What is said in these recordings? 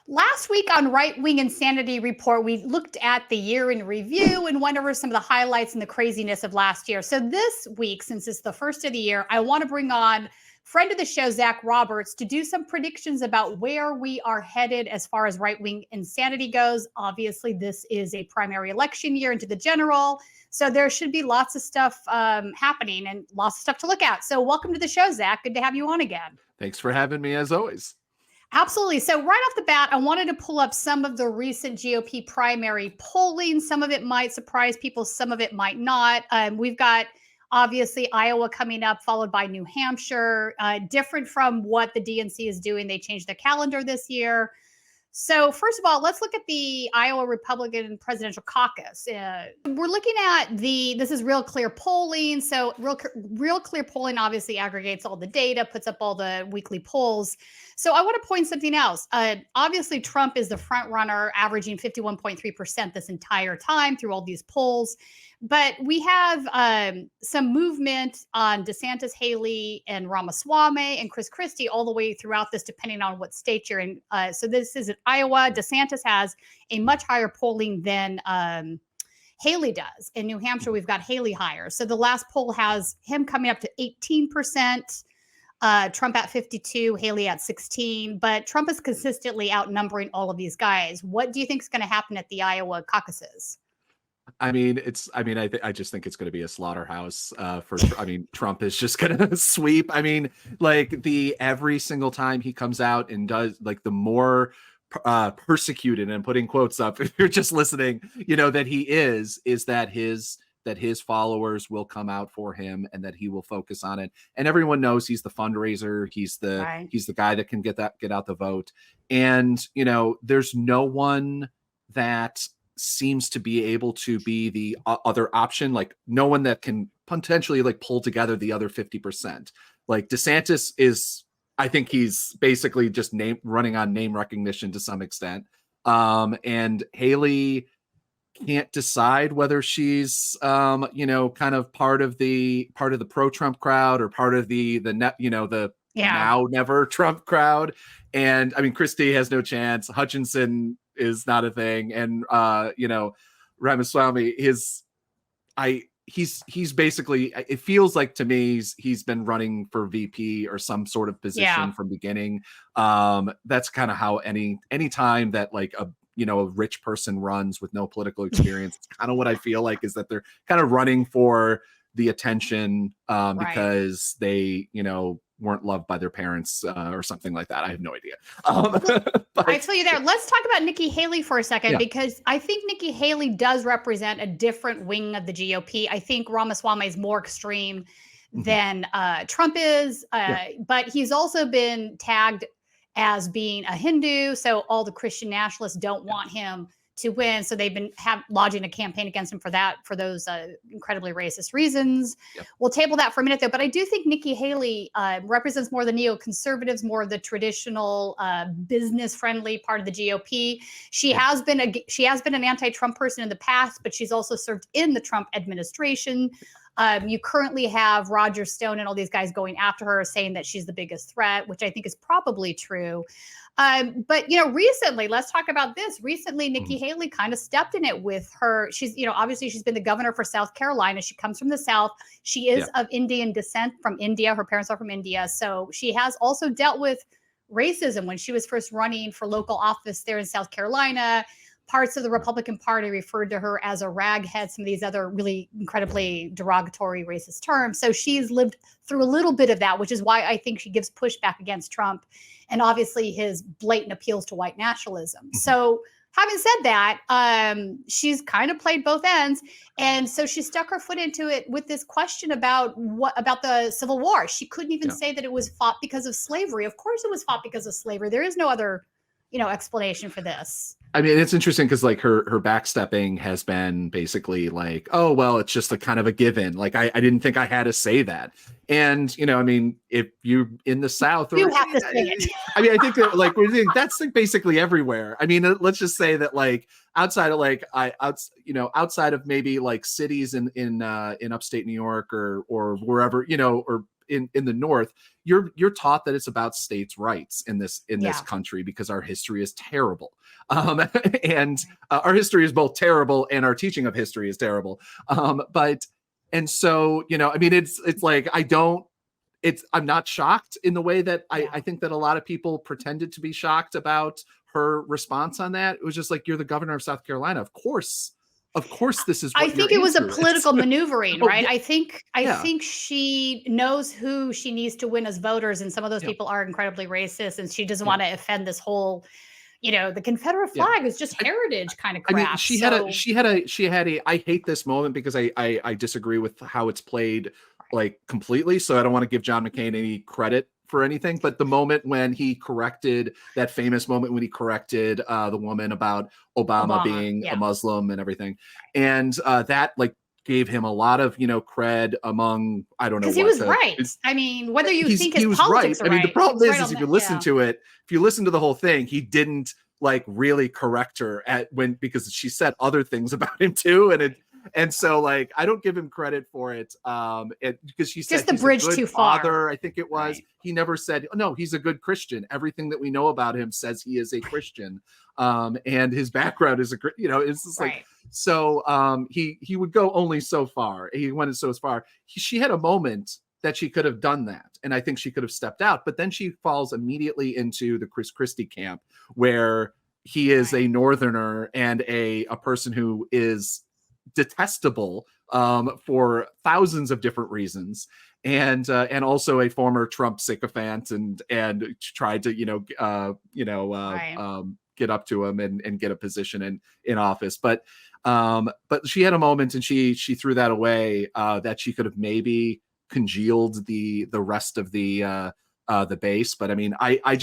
Last week on Right Wing Insanity Report, we looked at the year in review and went over some of the highlights and the craziness of last year. So this week, since it's the first of the year, I want to bring on friend of the show, Zach Roberts, to do some predictions about where we are headed as far as right-wing insanity goes. Obviously, this is a primary election year into the general, so there should be lots of stuff happening and lots of stuff to look at. So welcome to the show, Zach. Good to have you on again. Thanks for having me, as always. Absolutely. So right off the bat, I wanted to pull up some of the recent GOP primary polling. Some of it might surprise people. Some of it might not. We've got obviously Iowa coming up, followed by New Hampshire. Different from what the DNC is doing. They changed their calendar this year. So first of all, let's look at the Iowa Republican Presidential Caucus. We're looking at this is Real Clear polling. So Real Clear polling obviously aggregates all the data, puts up all the weekly polls. So I want to point something else. Obviously, Trump is the front runner, averaging 51.3% this entire time through all these polls. But we have some movement on DeSantis, Haley, and Ramaswamy and Chris Christie all the way throughout this, depending on what state you're in. So this is in Iowa. DeSantis has a much higher polling than Haley does. In New Hampshire, we've got Haley higher. So the last poll has him coming up to 18%. Trump at 52, Haley at 16, but Trump is consistently outnumbering all of these guys. What do you think is going to happen at the Iowa caucuses? I just think it's going to be a slaughterhouse Trump is just going to sweep. Every single time he comes out and does, like, the more persecuted, and putting quotes up, if you're just listening, that he is that his followers will come out for him and that he will focus on it. And everyone knows he's the fundraiser. He's the guy that can get out the vote. And, there's no one that seems to be able to be the other option. Like, no one that can potentially pull together the other 50%. Like, DeSantis is, I think he's basically just running on name recognition to some extent. And Haley can't decide whether she's kind of part of the pro-Trump crowd or part of the now never Trump crowd. And Christie has no chance. Hutchinson is not a thing. And Ramaswamy, he's basically, it feels like to me he's been running for VP or some sort of position from beginning. That's kind of how any time that a rich person runs with no political experience, it's kind of what I feel like, is that they're kind of running for the attention because they, weren't loved by their parents or something like that. I have no idea. I feel you there. Let's talk about Nikki Haley for a second, because I think Nikki Haley does represent a different wing of the GOP. I think Ramaswamy is more extreme than Trump is, but he's also been tagged as being a Hindu. So all the Christian nationalists don't want him to win. So they've been lodging a campaign against him for those incredibly racist reasons. We'll table that for a minute though. But I do think Nikki Haley represents more the neoconservatives, more of the traditional business-friendly part of the GOP. She has been an anti-Trump person in the past, but she's also served in the Trump administration. You currently have Roger Stone and all these guys going after her, saying that she's the biggest threat, which I think is probably true. But, recently, let's talk about this. Recently, Nikki Haley kind of stepped in it with her. She's, obviously she's been the governor for South Carolina. She comes from the South. She is of Indian descent, from India. Her parents are from India. So she has also dealt with racism when she was first running for local office there in South Carolina. Parts of the Republican Party referred to her as a raghead, some of these other really incredibly derogatory racist terms. So she's lived through a little bit of that, which is why I think she gives pushback against Trump and obviously his blatant appeals to white nationalism. So having said that, she's kind of played both ends. And so she stuck her foot into it with this question about the Civil War. She couldn't even say that it was fought because of slavery. Of course it was fought because of slavery. There is no other explanation for this. It's interesting because her backstepping has been basically like, oh, well, it's just a kind of a given. Like, I didn't think I had to say that. And, if you're in the South, you have to say it. I think that that's basically everywhere. Let's just say that outside of maybe cities in upstate New York or wherever, or in the North, you're taught that it's about states' rights in this country because our history is terrible. And our history is both terrible and our teaching of history is terrible. And so, I mean, it's like, I'm not shocked in the way that I think that a lot of people pretended to be shocked about her response on that. It was just like, you're the governor of South Carolina. Of course, this is what I think it was a political is. maneuvering, right? I think she knows who she needs to win as voters, and some of those people are incredibly racist, and she doesn't want to offend this whole, the Confederate flag is just heritage kind of crap. I mean, she had a I hate this moment because I disagree with how it's played like completely. So I don't want to give John McCain any credit for anything, but the moment when he corrected that famous moment when he corrected the woman about Obama being a Muslim and everything, and that like gave him a lot of cred among, I don't know, because he was right. I mean, whether you think his politics are right. I mean, the problem is if you listen to it, if you listen to the whole thing, he didn't like really correct her because she said other things about him too, and so like I don't give him credit for it because she said just the bridge too far. Father, I think it was. Right. He never said, no, he's a good Christian. Everything that we know about him says he is a Christian, and his background is it's just like so. He would go only so far. He went so far. She had a moment that she could have done that, and I think she could have stepped out. But then she falls immediately into the Chris Christie camp, where he is a Northerner and a person who is detestable for thousands of different reasons, and also a former Trump sycophant, and tried to get up to him and get a position in office. But she had a moment, and she threw that away, that she could have maybe congealed the rest of the base. But I mean, I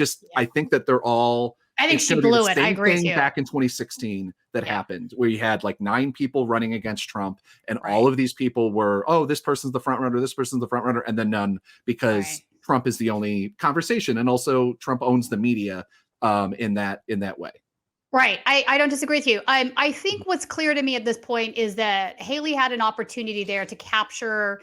think that they're all. I think she blew it. I agree with you. Back in 2016 that happened, where you had like 9 people running against Trump, and all of these people were, this person's the front runner, this person's the front runner, and then none, because Trump is the only conversation, and also Trump owns the media in that way. Right. I don't disagree with you. I think what's clear to me at this point is that Haley had an opportunity there to capture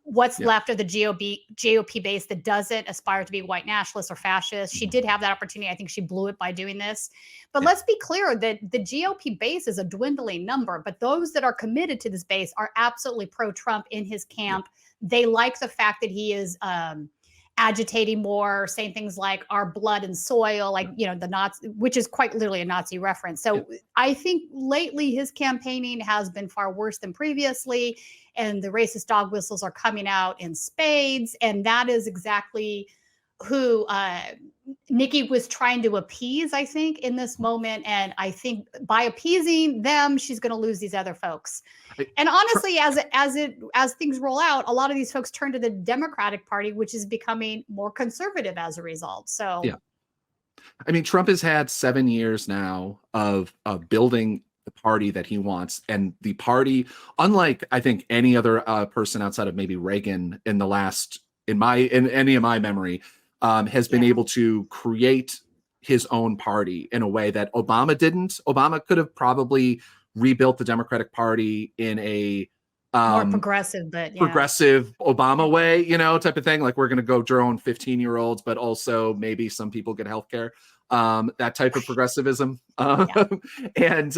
what's left of the GOP base that doesn't aspire to be white nationalist or fascist. She did have that opportunity. I think she blew it by doing this. But let's be clear that the GOP base is a dwindling number, but those that are committed to this base are absolutely pro-Trump in his camp. They like the fact that he is agitating more, saying things like our blood and soil, like, the Nazi, which is quite literally a Nazi reference. So I think lately his campaigning has been far worse than previously, and the racist dog whistles are coming out in spades. And that is exactly who Nikki was trying to appease, I think, in this moment. And I think by appeasing them, she's going to lose these other folks. And honestly, as things roll out, a lot of these folks turn to the Democratic Party, which is becoming more conservative as a result. So, I mean, Trump has had 7 years now of building the party that he wants, and the party, unlike I think any other person outside of maybe Reagan in any of my memory, has been able to create his own party in a way that Obama didn't. Obama could have probably rebuilt the Democratic Party in a more progressive, but progressive Obama way, type of thing. Like, we're going to go drone 15-year-olds, but also maybe some people get healthcare. That type of progressivism. And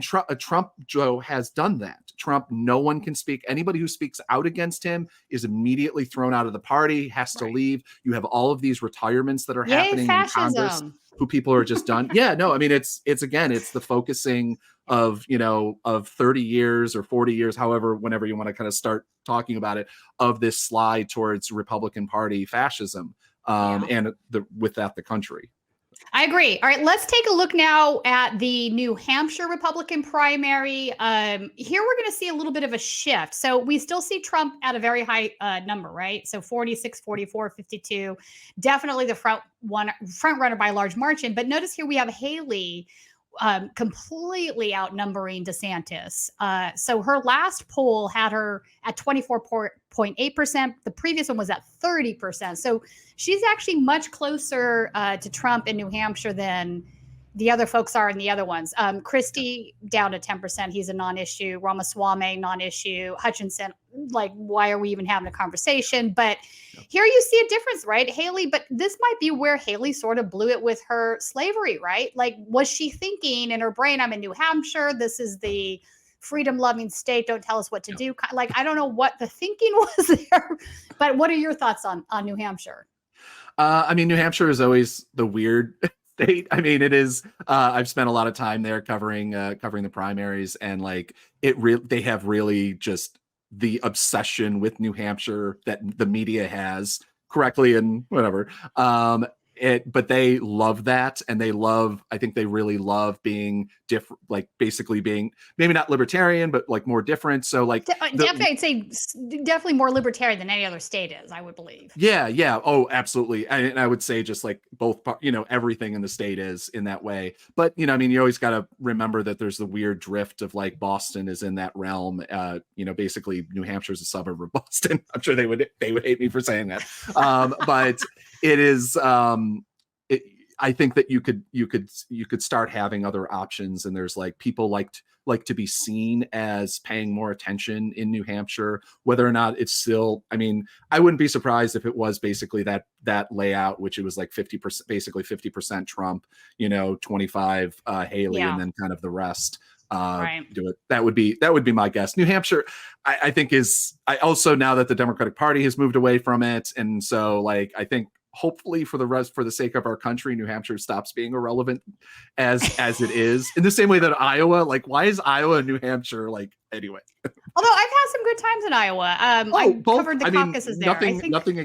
Trump Joe has done that. Trump, no one can speak. Anybody who speaks out against him is immediately thrown out of the party, has to leave. You have all of these retirements that are happening in Congress, who people are just done. I mean, it's the focusing of 30 years or 40 years, whenever you want to kind of start talking about it, of this slide towards Republican Party fascism. And with that, the country. I agree. All right, let's take a look now at the New Hampshire Republican primary. Here we're going to see a little bit of a shift. So we still see Trump at a very high number, right? So 46, 44, 52, definitely the front runner by a large margin. But notice here we have Haley completely outnumbering DeSantis. So her last poll had her at 24.8%. The previous one was at 30%. So she's actually much closer to Trump in New Hampshire than the other folks are in the other ones. Christie down to 10%. He's a non-issue. Ramaswamy, non-issue. Hutchinson, like, why are we even having a conversation? But here you see a difference, right? Haley, but this might be where Haley sort of blew it with her slavery, right? Like, was she thinking in her brain, I'm in New Hampshire, this is the freedom-loving state, don't tell us what to do. Like, I don't know what the thinking was there, but what are your thoughts on New Hampshire? I mean, New Hampshire is always the weird state. I mean, it is. I've spent a lot of time there covering the primaries, and like they have really just the obsession with New Hampshire that the media has correctly and whatever. But they love that, and I think they really love being different, like basically being maybe not libertarian, but like more different. So like definitely, I'd say definitely more libertarian than any other state is, I would believe. Yeah. Oh, absolutely. And I would say just like both, everything in the state is in that way. But, I mean, you always got to remember that there's the weird drift of like Boston is in that realm. Basically New Hampshire is a suburb of Boston. I'm sure they would hate me for saying that. But it is, I think that you could start having other options, and there's like people like to be seen as paying more attention in New Hampshire, whether or not it's still, I mean, I wouldn't be surprised if it was basically that layout, which it was like 50%, basically 50% Trump, 25 Haley, and then kind of the rest do it. That would be my guess. New Hampshire, I think I also, now that the Democratic Party has moved away from it, and so like I think hopefully for the sake of our country, New Hampshire stops being irrelevant as it is, in the same way that Iowa, like, why is Iowa and New Hampshire like, anyway? Although I've had some good times in Iowa. I covered the caucuses there. Nothing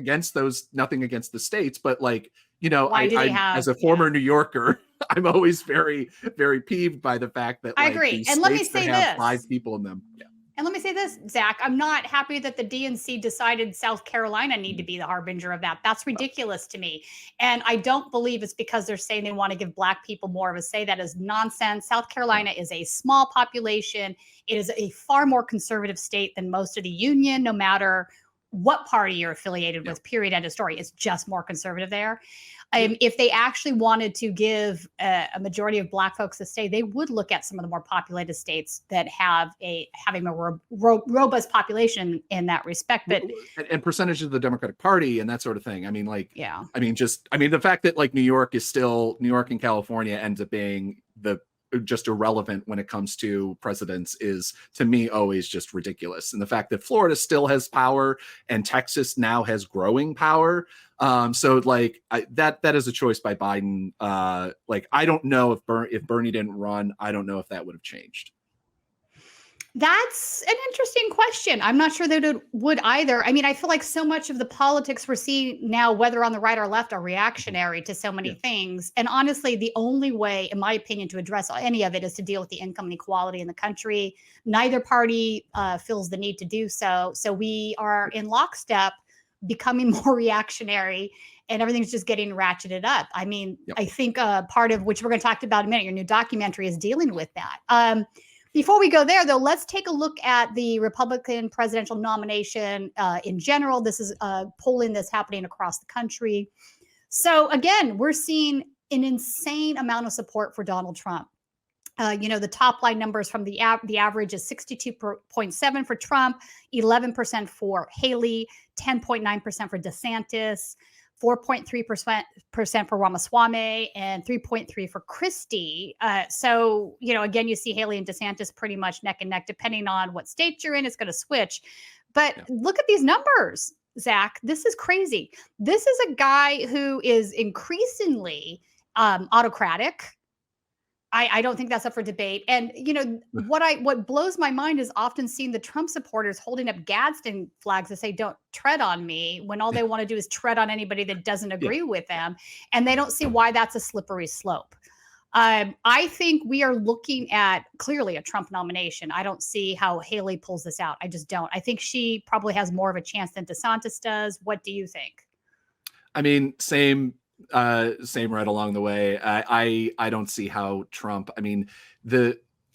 against the states, but like, as a former New Yorker, I'm always very, very peeved by the fact that I agree. And let me say this: 5 people in them. Yeah. And let me say this, Zach, I'm not happy that the DNC decided South Carolina need to be the harbinger of that. That's ridiculous to me. And I don't believe it's because they're saying they want to give Black people more of a say. That is nonsense. South Carolina is a small population. It is a far more conservative state than most of the Union, no matter what party you're affiliated with, period, end of story. It's just more conservative there. If they actually wanted to give a majority of Black folks a stay, they would look at some of the more populated states that having a robust population in that respect. But and percentage of the Democratic Party and that sort of thing. I mean, like, the fact that like New York and California ends up being just irrelevant when it comes to presidents is, to me, always just ridiculous. And the fact that Florida still has power and Texas now has growing power. So like that is a choice by Biden. Like, I don't know if Bernie didn't run, I don't know if that would have changed. That's an interesting question. I'm not sure that it would either. I mean, I feel like so much of the politics we're seeing now, whether on the right or left, are reactionary to so many things. And honestly, the only way, in my opinion, to address any of it is to deal with the income inequality in the country. Neither party feels the need to do so. So we are in lockstep, becoming more reactionary, and everything's just getting ratcheted up. I mean, I think part of which we're going to talk about in a minute, your new documentary, is dealing with that. Before we go there, though, let's take a look at the Republican presidential nomination in general. This is polling that's happening across the country. So again, we're seeing an insane amount of support for Donald Trump. The top line numbers from the average is 62.7 for Trump, 11% for Haley, 10.9% for DeSantis, 4.3% for Ramaswamy, and 3.3% for Christie. So, again, you see Haley and DeSantis pretty much neck and neck, depending on what state you're in, it's going to switch. But look at these numbers, Zach. This is crazy. This is a guy who is increasingly autocratic. I don't think that's up for debate. And, what blows my mind is often seeing the Trump supporters holding up Gadsden flags that say, don't tread on me, when all they want to do is tread on anybody that doesn't agree with them. And they don't see why that's a slippery slope. I think we are looking at clearly a Trump nomination. I don't see how Haley pulls this out. I just don't. I think she probably has more of a chance than DeSantis does. What do you think? I mean, same right along the way. I don't see how Trump, I mean,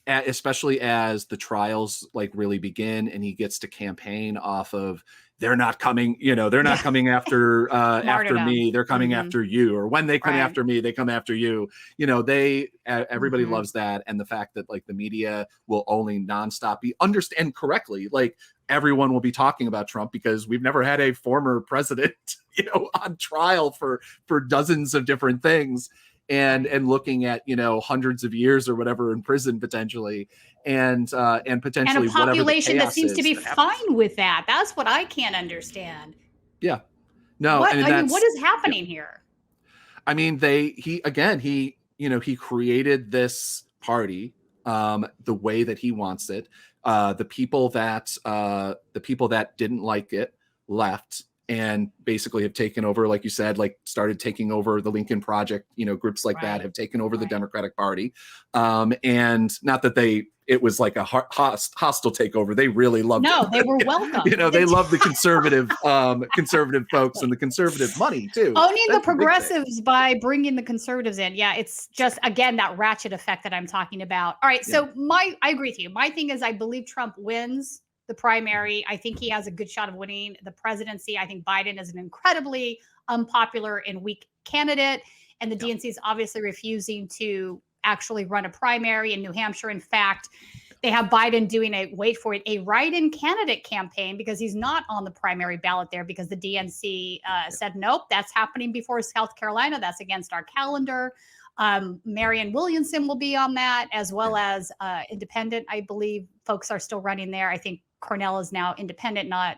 especially as the trials like really begin and he gets to campaign off of, they're not coming, they're not coming after after me, they're coming after you, or when they come after me, they come after you. Everybody loves that. And the fact that like the media will only nonstop understand correctly, like everyone will be talking about Trump because we've never had a former president, on trial for dozens of different things. And looking at hundreds of years or whatever in prison potentially, and potentially and a population that seems to be fine with that. That's what I can't understand. Yeah, no, what is happening here? I mean, he created this party the way that he wants it. The people that didn't like it left, and basically have taken over, like you said, like started taking over the Lincoln Project, groups like that have taken over the Democratic Party. And not that it was like a hostile takeover. They really loved it. No, they were welcome. They love the conservative folks and the conservative money too. Owning the progressives by bringing the conservatives in. Yeah, it's just, again, that ratchet effect that I'm talking about. All right, so I agree with you. My thing is I believe Trump wins the primary. I think he has a good shot of winning the presidency. I think Biden is an incredibly unpopular and weak candidate. And the DNC is obviously refusing to actually run a primary in New Hampshire. In fact, they have Biden doing a write-in candidate campaign because he's not on the primary ballot there because the DNC said, nope, that's happening before South Carolina. That's against our calendar. Marianne Williamson will be on that, as well as independent. I believe folks are still running there. I think Cornell is now independent, not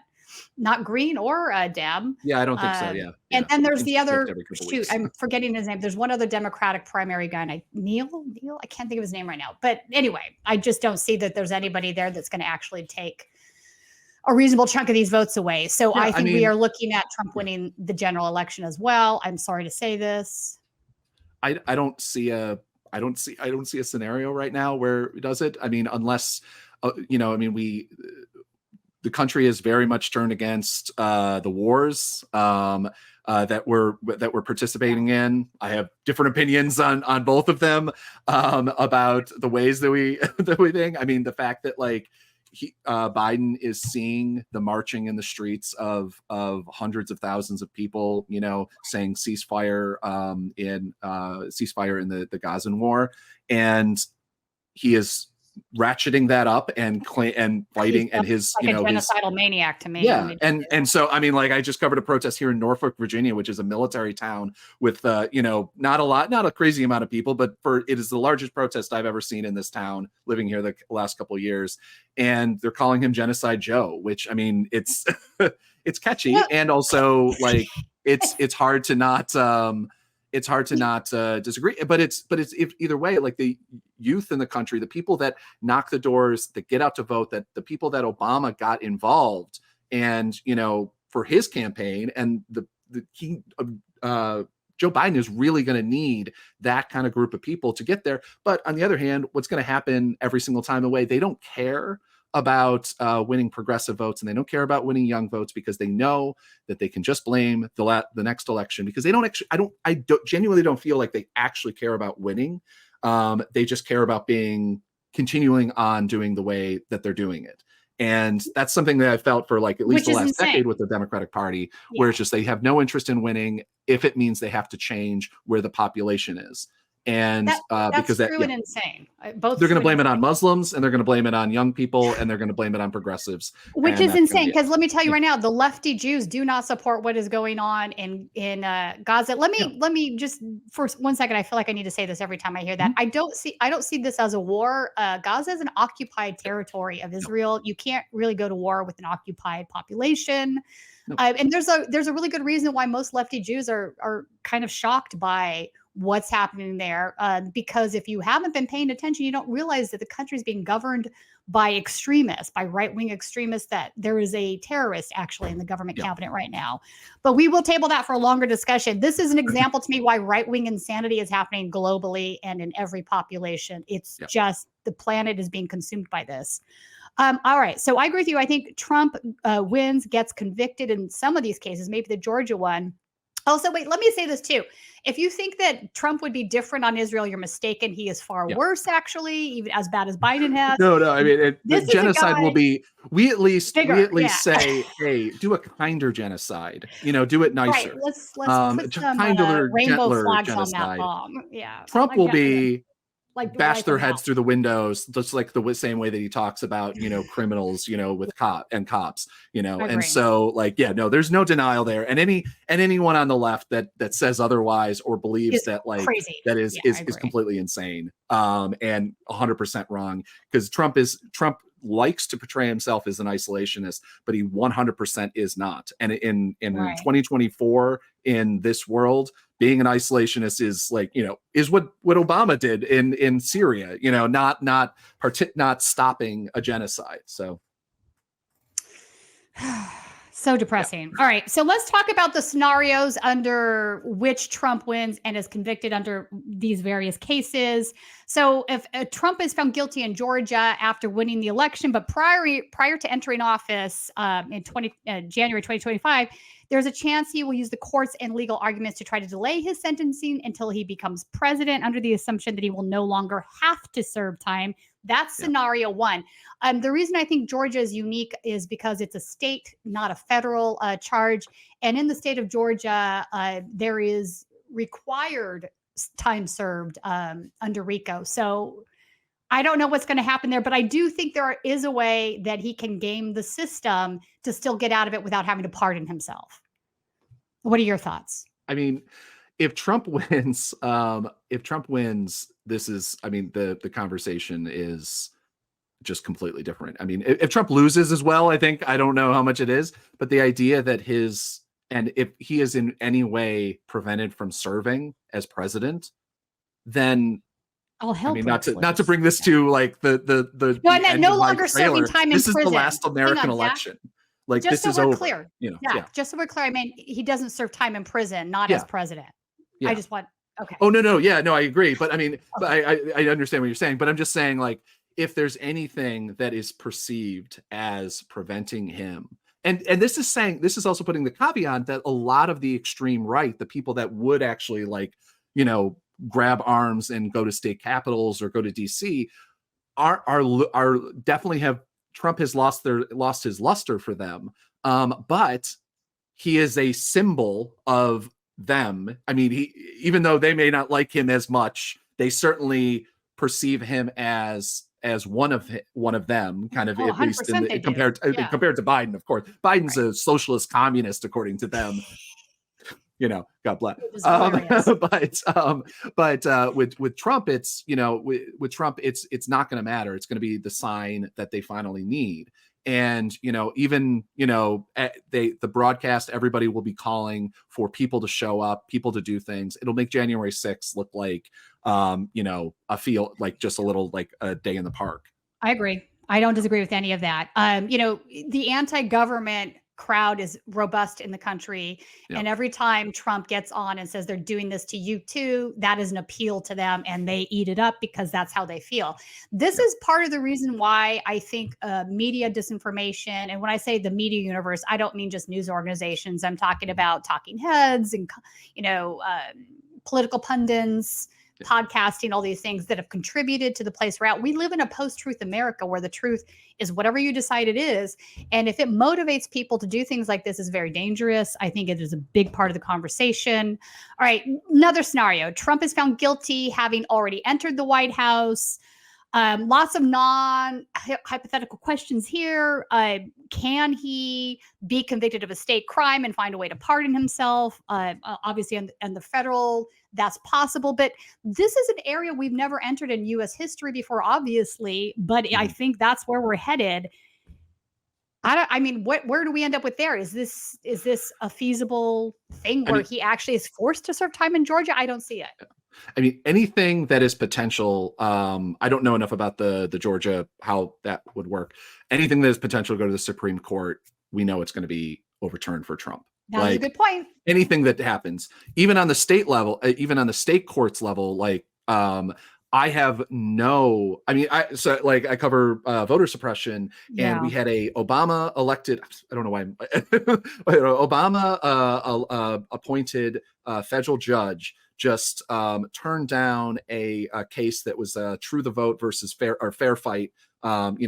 green or Dem. Yeah, I don't think so. Yeah. And then there's the other, I'm forgetting his name. There's one other Democratic primary guy, Neil. I can't think of his name right now. But anyway, I just don't see that there's anybody there that's going to actually take a reasonable chunk of these votes away. So I think we are looking at Trump winning the general election as well. I'm sorry to say this. I don't see a scenario right now where it does it. I mean, unless the country is very much turned against the wars that we're participating in. I have different opinions on both of them about the ways that we think. I mean, the fact that like Biden is seeing the marching in the streets of hundreds of thousands of people, saying ceasefire in the Gazan war, and he is ratcheting that up and fighting, and his like a genocidal maniac to me. Yeah, and so I mean, like I just covered a protest here in Norfolk, Virginia, which is a military town with not a crazy amount of people, but it is the largest protest I've ever seen in this town. Living here the last couple of years, and they're calling him Genocide Joe, which I mean, it's it's catchy, and also like it's hard to not disagree, but it's either way, like the youth in the country, the people that knock the doors, that get out to vote, that the people that Obama got involved and for his campaign, and Joe Biden is really going to need that kind of group of people to get there. But on the other hand, what's going to happen every single time away, they don't care about winning progressive votes, and they don't care about winning young votes because they know that they can just blame the next election, because they don't actually, I genuinely don't feel like they actually care about winning. They just care about continuing on doing the way that they're doing it. And that's something that I felt for like at least the last decade with the Democratic Party, where it's just they have no interest in winning if it means they have to change where the population is. And because that's true and insane. They're going to blame it on Muslims, and they're going to blame it on young people, and they're going to blame it on progressives, which is insane. Because let me tell you right now, the lefty Jews do not support what is going on in Gaza. Let me just for 1 second. I feel like I need to say this every time I hear that. I don't see this as a war. Gaza is an occupied territory of Israel. You can't really go to war with an occupied population. And there's a really good reason why most lefty Jews are kind of shocked by what's happening there, because if you haven't been paying attention, you don't realize that the country is being governed by extremists, by right-wing extremists, that there is a terrorist actually in the government cabinet right now. But we will table that for a longer discussion. This is an example to me why right-wing insanity is happening globally and in every population. It's just the planet is being consumed by this. All right. So I agree with you. I think Trump wins, gets convicted in some of these cases, maybe the Georgia one. Also, wait, let me say this too. If you think that Trump would be different on Israel, you're mistaken. He is far worse, actually, even as bad as Biden has. No. I mean, the genocide will be. We at least say, hey, do a kinder genocide. You know, do it nicer. Right. Let's put some kinder, rainbow gentler flags genocide. on that bomb. Yeah. Trump will be. Like bash their heads through the windows, just like the same way that he talks about, criminals, with cops, and so like, no, there's no denial there. And anyone on the left that says otherwise or believes that like crazy. That is completely insane, and 100% wrong, because Trump likes to portray himself as an isolationist, but he 100% is not. And in 2024, in this world, being an isolationist is like, is what Obama did in Syria, not stopping a genocide. So so depressing. All right. So let's talk about the scenarios under which Trump wins and is convicted under these various cases. So if Trump is found guilty in Georgia after winning the election, but prior to entering office in January 2025, there's a chance he will use the courts and legal arguments to try to delay his sentencing until he becomes president, under the assumption that he will no longer have to serve time. That's scenario one. The reason I think Georgia is unique is because it's a state, not a federal charge. And in the state of Georgia, there is required time served under RICO. So I don't know what's going to happen there, but I do think there is a way that he can game the system to still get out of it without having to pardon himself. What are your thoughts? I mean, if Trump wins, this is, I mean, the conversation is just completely different. I mean, if Trump loses as well, I don't know how much it is, but the idea that if he is in any way prevented from serving as president, then not to bring this to like the no, and then no longer serving time in prison. This is the last American election. Like, just this so is we're over. Clear. Just so we're clear. I mean, he doesn't serve time in prison, not as president. I just want. Okay. Oh no, I agree. But I mean, I understand what you're saying. But I'm just saying, like, if there's anything that is perceived as preventing him, and this is also putting the caveat that a lot of the extreme right, the people that would actually like, grab arms and go to state capitals or go to DC, are definitely have. Trump has lost his luster for them, but he is a symbol of them. I mean, even though they may not like him as much, they certainly perceive him as one of them, kind of, at least compared to Biden. Of course, Biden's a socialist communist according to them. God bless. But with Trump, it's with Trump, it's not going to matter. It's going to be the sign that they finally need. And even the broadcast, everybody will be calling for people to show up, people to do things. It'll make January 6th look like a feel like just a little like a day in the park. I agree. I don't disagree with any of that. The anti-government crowd is robust in the country. And every time Trump gets on and says they're doing this to you too, that is an appeal to them and they eat it up because that's how they feel. This is part of the reason why I think media disinformation, and when I say the media universe, I don't mean just news organizations. I'm talking about talking heads and, political pundits, podcasting, all these things that have contributed to the place we're at. We live in a post-truth America where the truth is whatever you decide it is. And if it motivates people to do things like this, is very dangerous. I think it is a big part of the conversation. All right, another scenario. Trump is found guilty having already entered the White House. Lots of non-hypothetical questions here. Can he be convicted of a state crime and find a way to pardon himself? Obviously, on the federal, that's possible. But this is an area we've never entered in U.S. history before, obviously. But I think that's where we're headed. Where do we end up with there? Is this a feasible thing where he actually is forced to serve time in Georgia? I don't see it. I mean, anything that is potential, I don't know enough about the Georgia, how that would work. Anything that is potential to go to the Supreme Court, we know it's going to be overturned for Trump. That's a good point. Anything that happens, even on the state level, even on the state courts level, like I have no, I mean, I cover voter suppression, and we Yeah. had a Obama elected, I don't know why, Obama appointed federal judge just turned down a case that was True the Vote versus Fair Fight.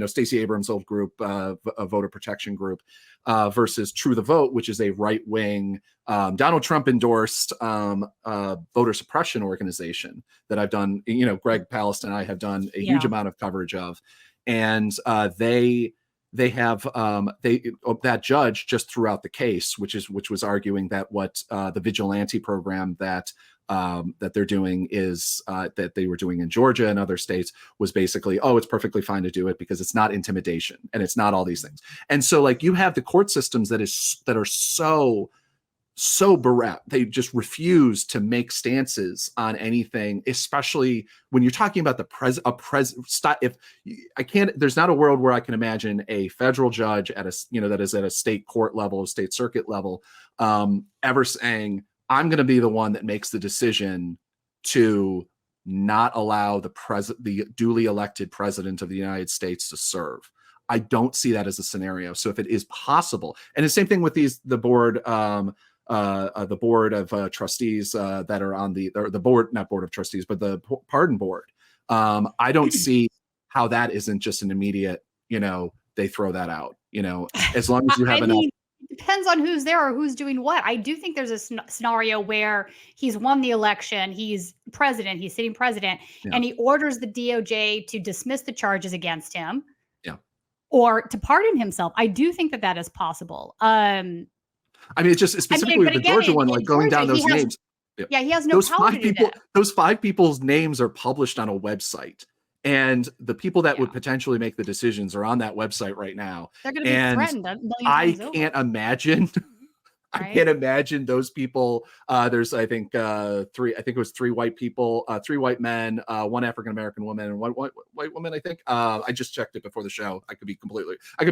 Stacey Abrams' old group, a voter protection group, versus True the Vote, which is a right-wing, Donald Trump endorsed voter suppression organization that I've done. Greg Palast and I have done a huge amount of coverage of, and they have that judge just threw out the case, which was arguing that what the vigilante program that they're doing is that they were doing in Georgia and other states was basically, oh, it's perfectly fine to do it because it's not intimidation and it's not all these things. And so like you have the court systems that are so bereft. They just refuse to make stances on anything, especially when you're talking about there's not a world where I can imagine a federal judge at that is at a state court level, state circuit level, ever saying, I'm going to be the one that makes the decision to not allow the duly elected president of the United States to serve. I don't see that as a scenario. So if it is possible, and the same thing with the board of trustees that are on the board, not board of trustees, but the pardon board. I don't see how that isn't just an immediate, they throw that out, as long as you have enough. It depends on who's there or who's doing what. I do think there's a scenario where he's won the election, he's president, he's sitting president, and he orders the DOJ to dismiss the charges against him, or to pardon himself. I do think that is possible. I mean, it's just specifically the Georgia one, like going down those names. Yeah, he has no power to do that. Those 5 people's names are published on a website. And the people that would potentially make the decisions are on that website right now. They're going to be threatened a million I times can't over. Imagine. Right? I can't imagine those people. There's, I think, 3 white people, 3 white men, 1 African-American woman, and 1 white woman, I think. I just checked it before the show. I could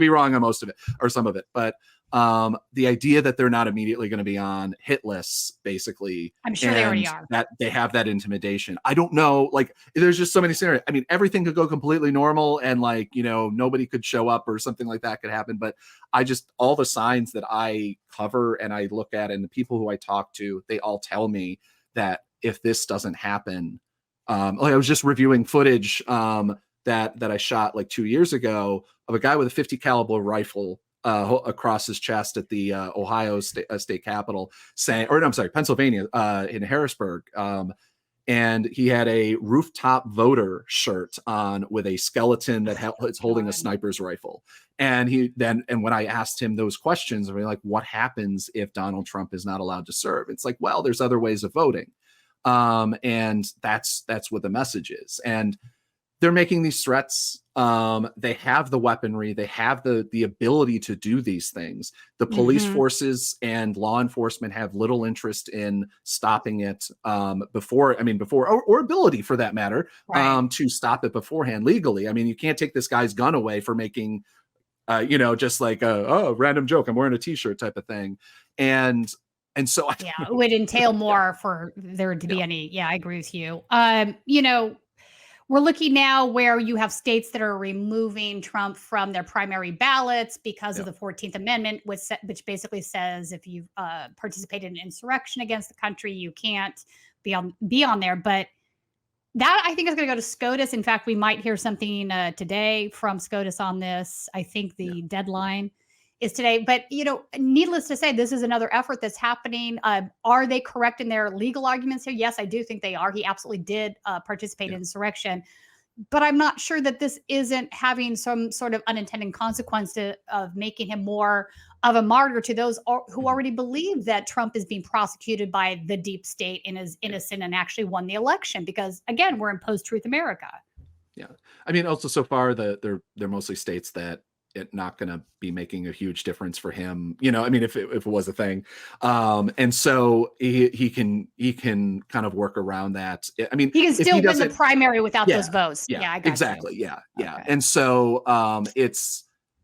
be wrong on most of it or some of it. But the idea that they're not immediately going to be on hit lists, basically. I'm sure they already are. That they have that intimidation. I don't know. Like, there's just so many scenarios. I mean, everything could go completely normal and nobody could show up or something like that could happen. But all the signs that I cover and I look at and the people who I talk to, they all tell me that if this doesn't happen, I was just reviewing footage that I shot like 2 years ago of a guy with a 50 caliber rifle across his chest at the Ohio state capitol, Pennsylvania, in Harrisburg. And he had a rooftop voter shirt on with a skeleton that is holding a sniper's rifle. And when I asked him those questions, I mean, like, what happens if Donald Trump is not allowed to serve? It's like, well, there's other ways of voting. And that's what the message is. And they're making these threats. They have the weaponry. They have the ability to do these things. The police forces and law enforcement have little interest in stopping it before, or ability for that matter, to stop it beforehand legally. I mean, you can't take this guy's gun away for making, just like a random joke, I'm wearing a t-shirt type of thing. And so it would entail more for there to be any. Yeah, I agree with you. We're looking now where you have states that are removing Trump from their primary ballots because of the 14th Amendment, which basically says if you've participated in insurrection against the country, you can't be on there. But that, I think, is going to go to SCOTUS. In fact, we might hear something today from SCOTUS on this. I think the deadline is today. But, needless to say, this is another effort that's happening. Are they correct in their legal arguments here? Yes, I do think they are. He absolutely did participate in insurrection. But I'm not sure that this isn't having some sort of unintended consequence of making him more of a martyr to those who already believe that Trump is being prosecuted by the deep state and is innocent and actually won the election. Because, again, we're in post-truth America. Yeah. I mean, also so far, they're mostly states that it's not going to be making a huge difference for him, if it was a thing. And so he can kind of work around that. I mean, he can still win the primary without those votes. Yeah, I got exactly. you. Yeah. Okay. And so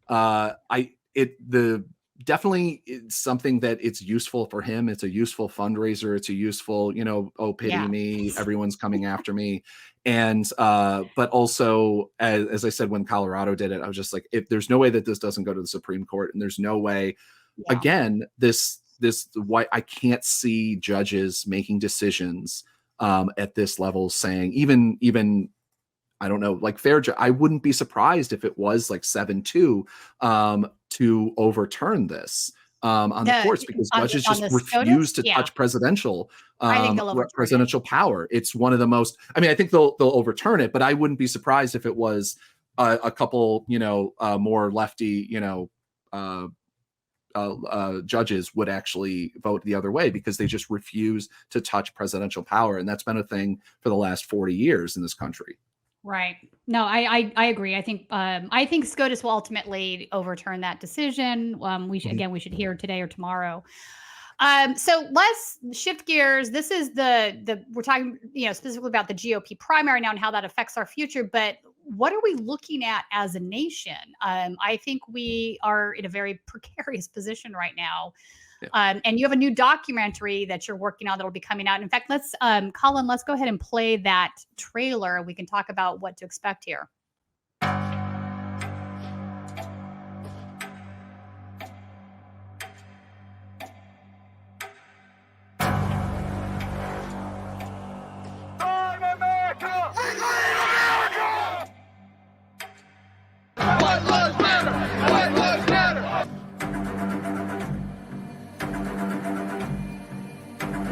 the definitely it's something that it's useful for him. It's a useful fundraiser. It's a useful, oh, pity me, everyone's coming after me. And but also, as I said, when Colorado did it, I was just like, if there's no way that this doesn't go to the Supreme Court, and there's no way, again, this why I can't see judges making decisions at this level saying even I don't know, like I wouldn't be surprised if it was like 7-2 to overturn this on the courts, because judges just refuse to touch presidential power. It's one of the most, I mean, I think they'll overturn it, but I wouldn't be surprised if it was a couple, more lefty, judges would actually vote the other way, because they just refuse to touch presidential power. And that's been a thing for the last 40 years in this country. Right. No, I agree. I think SCOTUS will ultimately overturn that decision. We should hear today or tomorrow. So let's shift gears. This is we're talking, specifically about the GOP primary now and how that affects our future. But what are we looking at as a nation? I think we are in a very precarious position right now. Yeah. And you have a new documentary that you're working on that'll be coming out. In fact, Colin, let's go ahead and play that trailer. We can talk about what to expect here.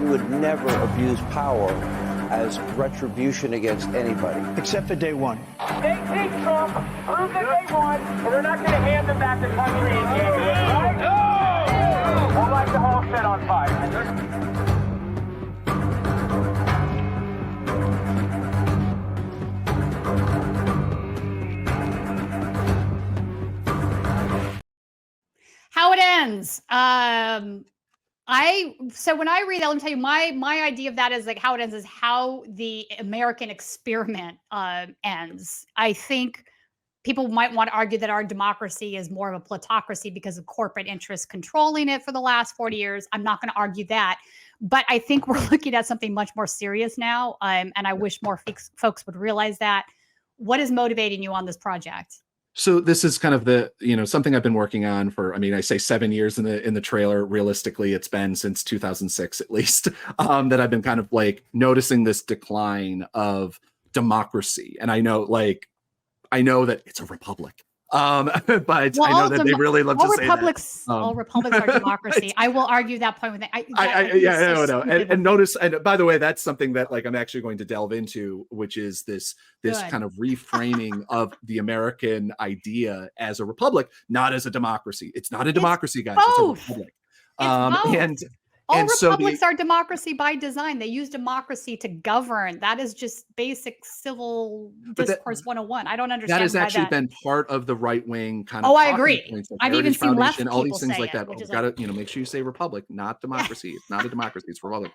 Would never abuse power as retribution against anybody. Except for day one. They think Trump proved that they won, and they're not going to hand them back the country in January, right? No! We'll light the whole set on fire. How it ends. So when I read that, let me tell you, my idea of that is like how it ends is how the American experiment ends. I think people might want to argue that our democracy is more of a plutocracy because of corporate interests controlling it for the last 40 years. I'm not going to argue that, but I think we're looking at something much more serious now. And I wish more folks would realize that. What is motivating you on this project? So this is kind of the, something I've been working on for, I say 7 years in the trailer. Realistically, it's been since 2006, at least, that I've been kind of like noticing this decline of democracy. And I know that it's a republic. But I know that they really love to say that. All republics are democracy. I will argue that point with it. No. And notice, and by the way, that's something that like I'm actually going to delve into, which is this kind of reframing of the American idea as a republic, not as a democracy. It's not a democracy, guys. Both. It's a republic. All republics are democracy by design. They use democracy to govern. That is just basic civil discourse 101. I don't understand. That has actually been part of the right wing kind of. Oh, I agree. I've even seen left people all these things say like that. You've got to make sure you say republic, not democracy. It's not a democracy. It's republic.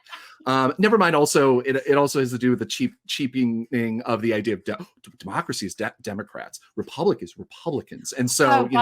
Never mind. Also, it also has to do with the cheapening of the idea of democracy is Democrats, republic is Republicans, and so which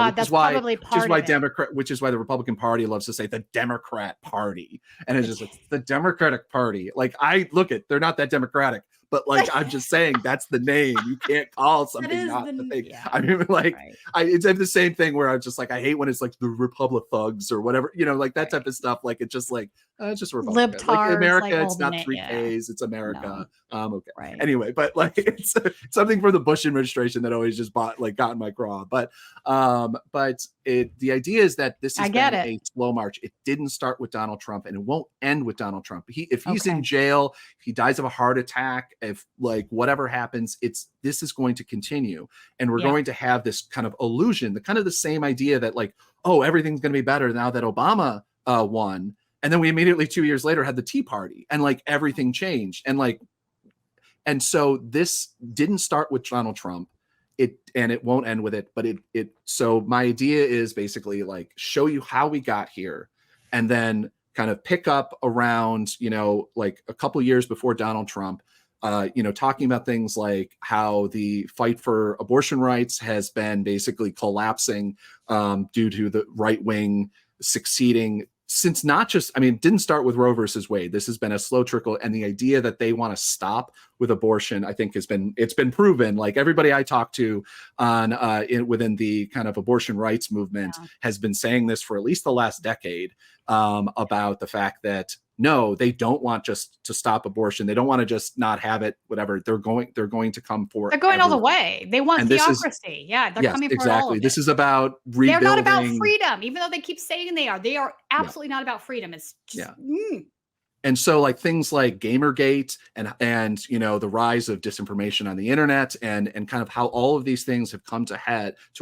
is why the Republican Party loves to say the Democrat Party. And it's just like the Democratic Party. Like they're not that democratic, but like I'm just saying that's the name. You can't call something not the thing. Yeah. I mean, like it's the same thing where I'm just like I hate when it's like the Republic thugs or whatever, like that type of stuff. Like it's just like it's just Republican. Like America, it's not 3Ks, it's America. No. Okay. Right. Anyway, but like it's something from the Bush administration that always just got in my craw. But the idea is that this has been a slow march. It didn't start with Donald Trump, and it won't end with Donald Trump. If he's in jail, if he dies of a heart attack, if like whatever happens, this is going to continue, and we're going to have this kind of illusion, the same idea that like, oh, everything's going to be better now that Obama won, and then we immediately 2 years later had the Tea Party, and like everything changed, and so this didn't start with Donald Trump. It won't end with it, but so my idea is basically like show you how we got here, and then kind of pick up around, like a couple years before Donald Trump, talking about things like how the fight for abortion rights has been basically collapsing due to the right wing succeeding since not just, I mean, it didn't start with Roe versus Wade. This has been a slow trickle. And the idea that they want to stop with abortion, I think it's been proven. Like everybody I talk to on within the kind of abortion rights movement has been saying this for at least the last decade, about the fact that no, they don't want just to stop abortion. They don't want to just not have it, whatever. They're going to come for They're going all the way. They want theocracy. They're coming for all of it. This is about rebuilding. They're not about freedom, even though they keep saying they are. They are absolutely not about freedom. It's just And so like things like Gamergate and you know, the rise of disinformation on the internet and kind of how all of these things have come to a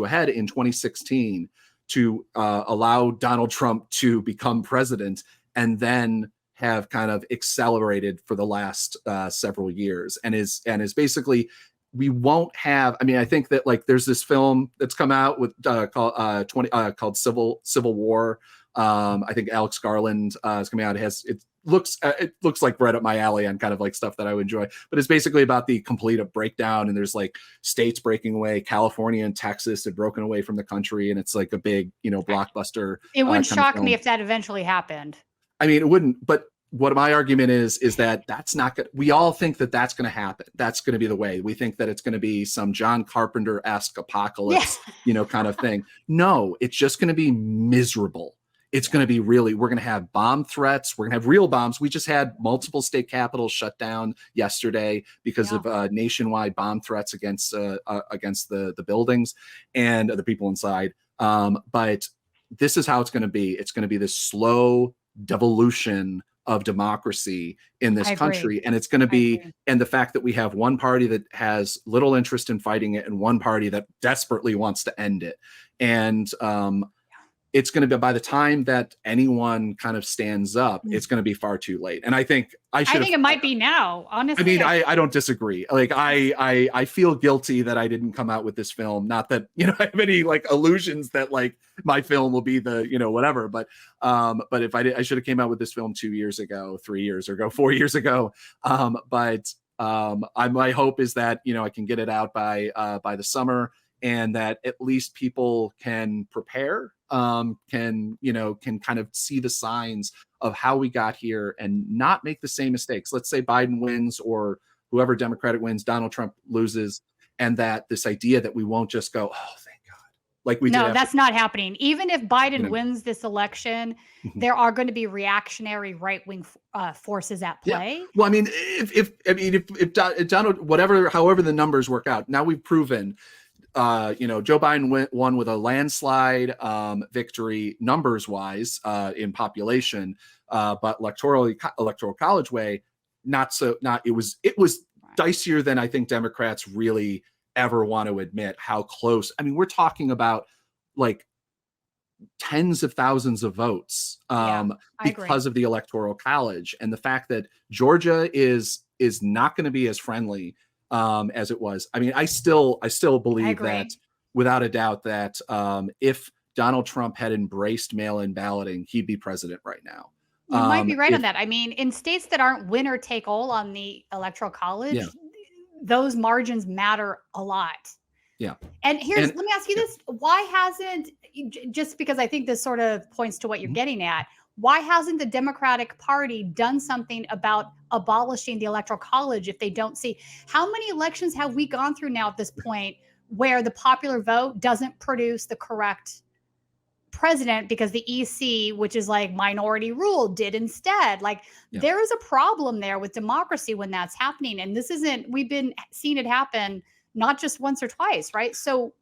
head in 2016 to allow Donald Trump to become president, and then have kind of accelerated for the last several years, and is basically, we won't have, I mean, I think that like there's this film that's come out with called Civil War. I think Alex Garland is coming out. It looks like right up my alley on kind of like stuff that I would enjoy, but it's basically about the complete breakdown, and there's like states breaking away. California and Texas had broken away from the country, and it's like a big, you know, blockbuster. It wouldn't shock me if that eventually happened. I mean, it wouldn't, but what my argument is that that's not good. We all think that that's going to happen. That's going to be the way. We think that it's going to be some John Carpenter-esque apocalypse, you know, kind of thing. No, it's just going to be miserable. It's going to be we're going to have bomb threats. We're going to have real bombs. We just had multiple state capitals shut down yesterday because of nationwide bomb threats against the buildings and the people inside. But this is how it's going to be. It's going to be this slow devolution of democracy in this country. And it's going to be, and the fact that we have one party that has little interest in fighting it and one party that desperately wants to end it. And it's going to be, by the time that anyone kind of stands up, it's going to be far too late. And I think it might be now, honestly. I mean, I don't disagree. Like I feel guilty that I didn't come out with this film. Not that, you know, I have any like illusions that like my film will be the, you know, whatever. But if I should have came out with this film 2 years ago, 3 years ago, 4 years ago. My hope is that, you know, I can get it out by the summer, and that at least people can prepare, can kind of see the signs of how we got here and not make the same mistakes. Let's say Biden wins, or whoever Democratic wins, Donald Trump loses, and that this idea that we won't just go, oh, thank God. Like we did. No, that's not happening. Even if Biden wins this election, there are going to be reactionary right-wing forces at play. Yeah. Well, I mean, if Donald, however the numbers work out, now we've proven Joe Biden won with a landslide victory numbers wise in population, but electoral college way, it was dicier than I think Democrats really ever want to admit how close. I mean, we're talking about like tens of thousands of votes because of the electoral college, and the fact that Georgia is not going to be as friendly as it was. I mean, I still believe that without a doubt that if Donald Trump had embraced mail-in balloting, he'd be president right now. You might be right on that. I mean, in states that aren't winner take all on the electoral college, those margins matter a lot. Yeah. And let me ask you this. Why hasn't, just because I think this sort of points to what you're getting at, why hasn't the Democratic Party done something about abolishing the Electoral College if they don't see? How many elections have we gone through now at this point where the popular vote doesn't produce the correct president because the EC, which is like minority rule, did instead? Like there is a problem there with democracy when that's happening. And we've been seeing it happen not just once or twice, right? So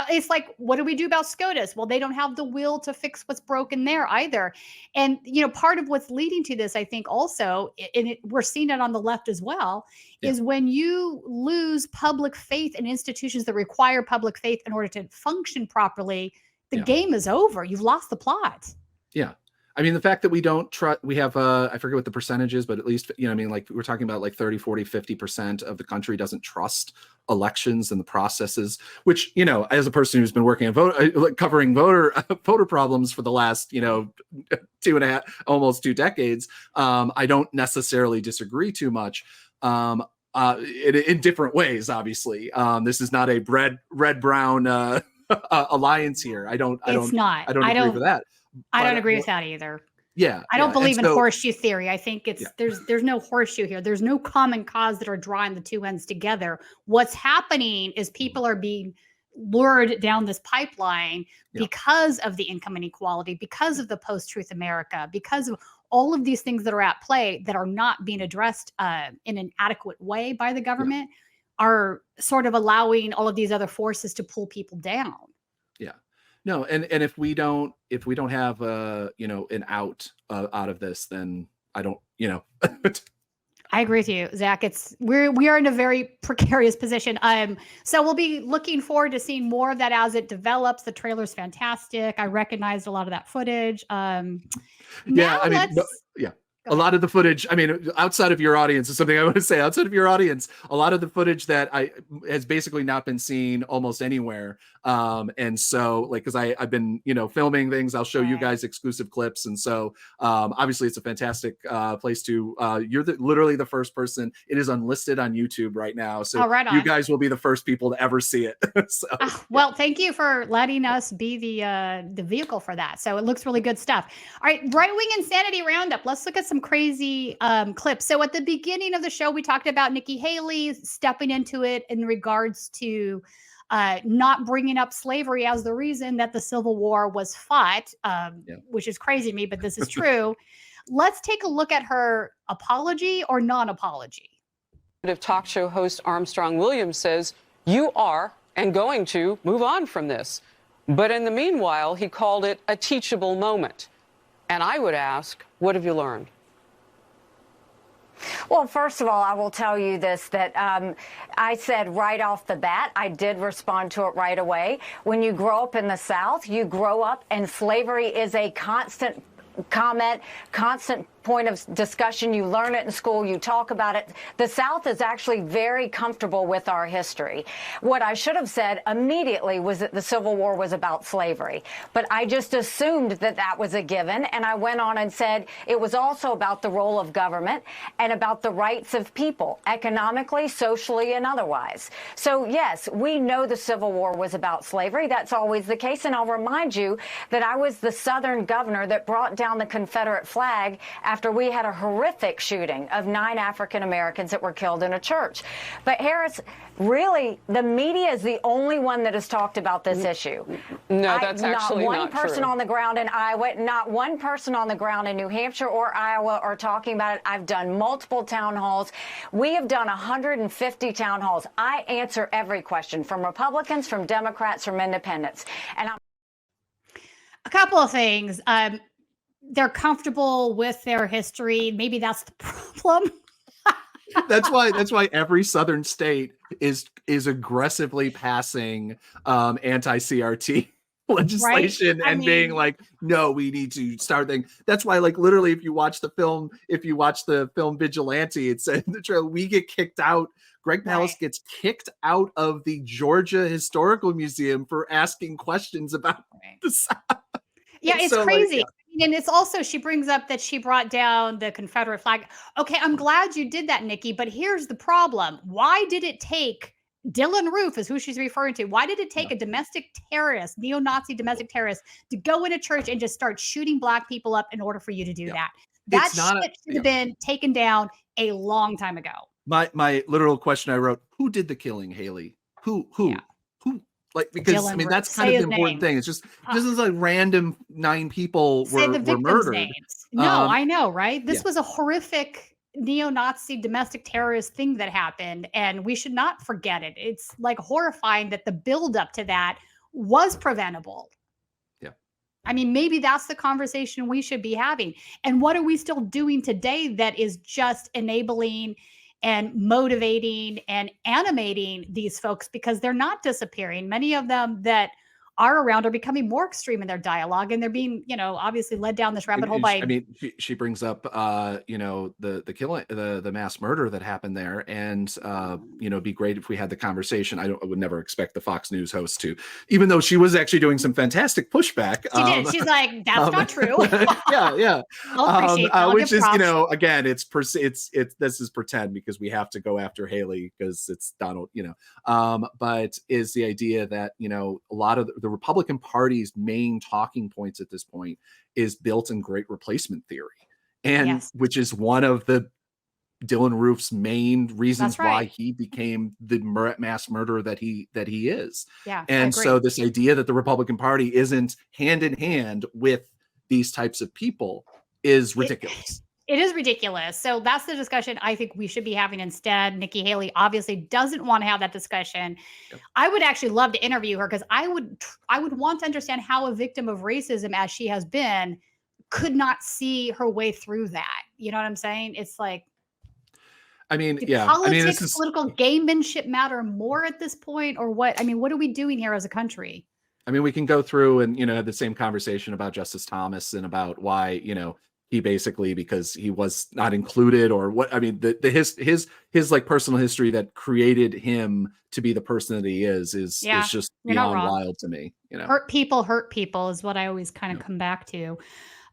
it's like, what do we do about SCOTUS? Well, they don't have the will to fix what's broken there either. And, part of what's leading to this, I think also, and we're seeing it on the left as well, is when you lose public faith in institutions that require public faith in order to function properly, the game is over. You've lost the plot. Yeah. I mean, the fact that we don't trust, we have, I forget what the percentage is, but at least, like we're talking about like 30, 40, 50% of the country doesn't trust elections and the processes, which, as a person who's been working on covering voter problems for the last, 2.5, almost 2 decades, I don't necessarily disagree too much. In different ways, obviously. This is not a red-brown alliance here. I don't agree with that. I don't agree with that either. Yeah. I don't believe in horseshoe theory. I think it's there's no horseshoe here. There's no common cause that are drawing the two ends together. What's happening is people are being lured down this pipeline because of the income inequality, because of the post-truth America, because of all of these things that are at play that are not being addressed in an adequate way by the government, are sort of allowing all of these other forces to pull people down. Yeah. No, and if we don't have an out of this, then I don't, I agree with you, Zach. We are in a very precarious position. So we'll be looking forward to seeing more of that as it develops. The trailer's fantastic. I recognized a lot of that footage. A lot of the footage, I mean, outside of your audience is something I want to say. Outside of your audience, a lot of the footage that has basically not been seen almost anywhere. And so, like, because I've been, filming things, I'll show you guys exclusive clips. And so, obviously, it's a fantastic place to. You're literally the first person. It is unlisted on YouTube right now, so you guys will be the first people to ever see it. So, well, thank you for letting us be the vehicle for that. So it looks really good stuff. All right, right wing insanity roundup. Let's look at some crazy clips. So at the beginning of the show, we talked about Nikki Haley stepping into it in regards to not bringing up slavery as the reason that the Civil War was fought, which is crazy to me, but this is true. Let's take a look at her apology or non-apology. Talk show host Armstrong Williams says, you are and going to move on from this. But in the meanwhile, he called it a teachable moment. And I would ask, what have you learned? Well, first of all, I will tell you this, that I said right off the bat, I did respond to it right away. When you grow up in the South, you grow up and slavery is a constant comment, constant point of discussion. You learn it in school, you talk about it. The South is actually very comfortable with our history. What I should have said immediately was that the Civil War was about slavery, but I just assumed that that was a given, and I went on and said it was also about the role of government and about the rights of people, economically, socially, and otherwise. So yes, we know the Civil War was about slavery. That's always the case, and I'll remind you that I was the Southern governor that brought down the Confederate flag after we had a horrific shooting of 9 African Americans that were killed in a church. But Harris, really, the media is the only one that has talked about this issue. No, that's actually not true. Not one person on the ground in Iowa, not one person on the ground in New Hampshire or Iowa are talking about it. I've done multiple town halls. We have done 150 town halls. I answer every question from Republicans, from Democrats, from independents. And a couple of things. They're comfortable with their history. Maybe that's the problem. That's why every Southern state is aggressively passing anti-CRT legislation, right? And being like, no, we need to start thing. That's why, like, literally, if you watch the film Vigilante, it said in the trailer, we get kicked out. Greg Palast gets kicked out of the Georgia Historical Museum for asking questions about the South. Yeah, it's so crazy. Like, and it's also, she brings up that she brought down the Confederate flag. Okay, I'm glad you did that, Nikki, but here's the problem. Why did it take, Dylan Roof is who she's referring to, why did it take a domestic terrorist, neo-Nazi domestic terrorist, to go in a church and just start shooting Black people up in order for you to do that? That shit should have been taken down a long time ago. My literal question I wrote, who did the killing, Haley? Who? Like, because Dylan, I mean, that's kind of the important thing. It's just, this is like random 9 people were murdered. Names. No, I know, right? This was a horrific neo-Nazi domestic terrorist thing that happened, and we should not forget it. It's like horrifying that the buildup to that was preventable. Yeah. I mean, maybe that's the conversation we should be having. And what are we still doing today that is just enabling and motivating and animating these folks, because they're not disappearing. Many of them that are around are becoming more extreme in their dialogue, and they're being, obviously led down this rabbit hole by. I mean, she brings up, the killing, the mass murder that happened there, and it'd be great if we had the conversation. I would never expect the Fox News host to, even though she was actually doing some fantastic pushback. She did. She's like, "That's not true." yeah. I'll appreciate that. Which is, again, it's this is pretend because we have to go after Haley because it's Donald, but is the idea that a lot of the the Republican Party's main talking points at this point is built in great replacement theory, and which is one of the Dylan Roof's main reasons why he became the mass murderer that he is. Yeah, and so this idea that the Republican Party isn't hand in hand with these types of people is ridiculous. It is ridiculous. So that's the discussion I think we should be having instead. Nikki Haley obviously doesn't want to have that discussion. Yep. I would actually love to interview her because I would want to understand how a victim of racism as she has been could not see her way through that. You know what I'm saying? It's like, I mean, politics, political gamemanship matter more at this point, or what? I mean, what are we doing here as a country? I mean, we can go through and, have the same conversation about Justice Thomas and about why, he basically, because he was not included or what, I mean, his like personal history that created him to be the person that he is just beyond wild to me. Hurt people is what I always kind of come back to.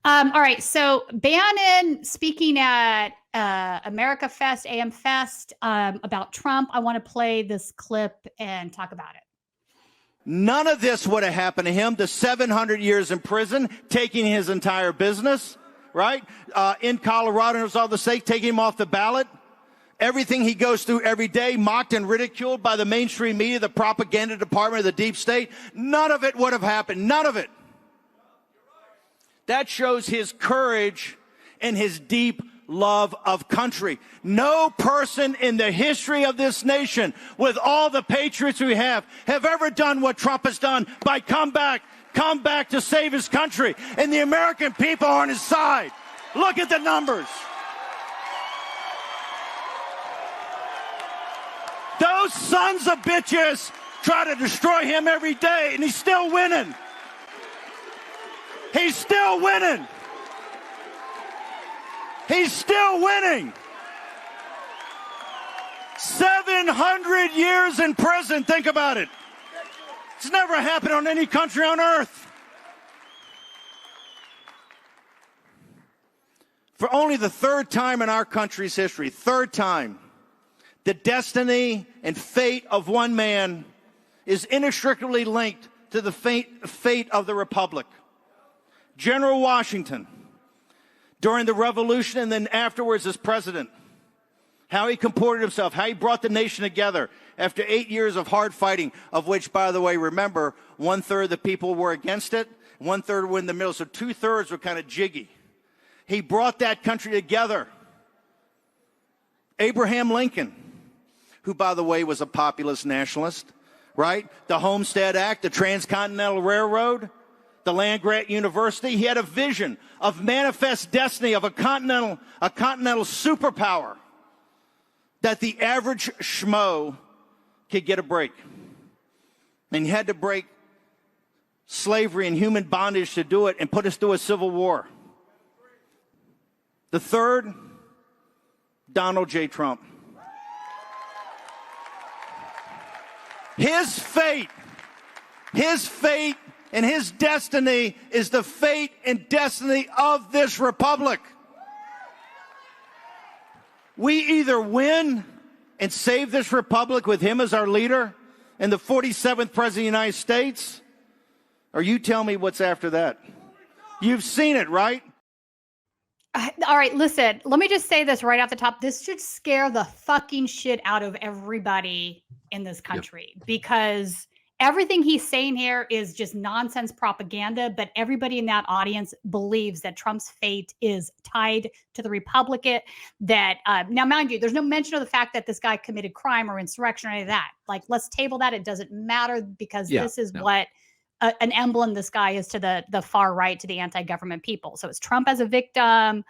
All right. So Bannon speaking at America Fest, AM Fest about Trump. I want to play this clip and talk about it. None of this would have happened to him. The 700 years in prison, taking his entire business, right? In Colorado, and all the state, taking him off the ballot. Everything he goes through every day, mocked and ridiculed by the mainstream media, the propaganda department of the deep state. None of it would have happened. None of it. That shows his courage and his deep love of country. No person in the history of this nation, with all the patriots we have ever done what Trump has done by come back to save his country. And the American people are on his side. Look at the numbers. Those sons of bitches try to destroy him every day, and he's still winning. He's still winning. He's still winning. 700 years in prison. Think about it. It's never happened on any country on earth. For only the third time in our country's history, third time, the destiny and fate of one man is inextricably linked to the fate of the republic. General Washington, during the Revolution and then afterwards as president, how he comported himself, how he brought the nation together after 8 years of hard fighting, of which, by the way, remember, 1/3 of the people were against it, 1/3 were in the middle, so 2/3 were kind of jiggy. He brought that country together. Abraham Lincoln, who, by the way, was a populist nationalist, right? The Homestead Act, the Transcontinental Railroad, the land-grant university. He had a vision of manifest destiny of a continental superpower that the average schmo could get a break. And he had to break slavery and human bondage to do it and put us through a civil war. The third, Donald J. Trump. His fate and his destiny is the fate and destiny of this republic. We either win and save this republic with him as our leader and the 47th president of the United States, or you tell me what's after that. You've seen it, right? All right, listen, let me just say this right off the top. This should scare the fucking shit out of everybody in this country because everything he's saying here is just nonsense propaganda, but everybody in that audience believes that Trump's fate is tied to the Republican. That now, mind you, there's no mention of the fact that this guy committed crime or insurrection or any of that. Like, let's table that. It doesn't matter because this is what an emblem this guy is to the far right, to the anti-government people. So it's Trump as a victim.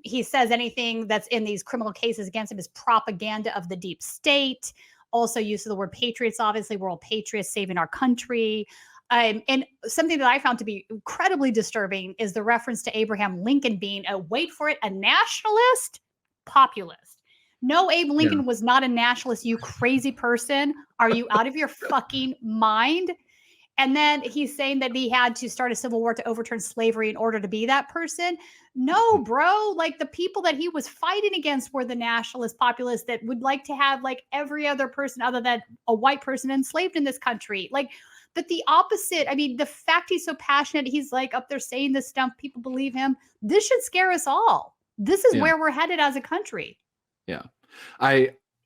He says anything that's in these criminal cases against him is propaganda of the deep state. Also use of the word patriots. Obviously, we're all patriots saving our country. And something that I found to be incredibly disturbing is the reference to Abraham Lincoln being wait for it, a nationalist populist. No, Abe Lincoln was not a nationalist, you crazy person. Are you out of your fucking mind? And then he's saying that he had to start a civil war to overturn slavery in order to be that person. No, bro. Like the people that he was fighting against were the nationalist populists that would like to have like every other person other than a white person enslaved in this country. Like, but the opposite. I mean, the fact he's so passionate, he's like up there saying this stuff, people believe him. This should scare us all. This is where we're headed as a country. Yeah.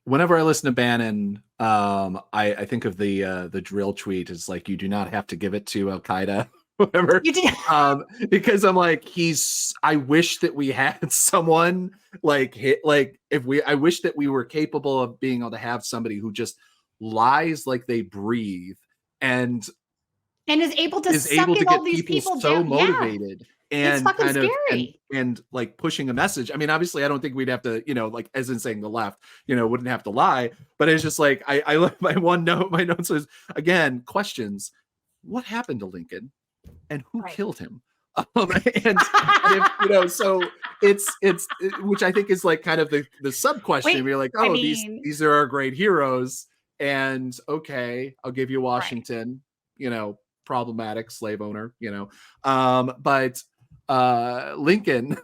Whenever I listen to Bannon, I think of the drill tweet is like, you do not have to give it to Al Qaeda, whatever. Because I'm like, I wish that we had someone I wish that we were capable of being able to have somebody who just lies like they breathe and is able to suck in all these people so down. motivated. It's And fucking kind of scary. and like pushing a message. I mean, obviously, I don't think we'd have to, like as in saying the left, wouldn't have to lie. But it's just like I left my note says again questions. What happened to Lincoln, and who killed him? And if, so it's which I think is like kind of the sub question. You're like, oh, these are our great heroes, and okay, I'll give you Washington. Problematic slave owner. But Lincoln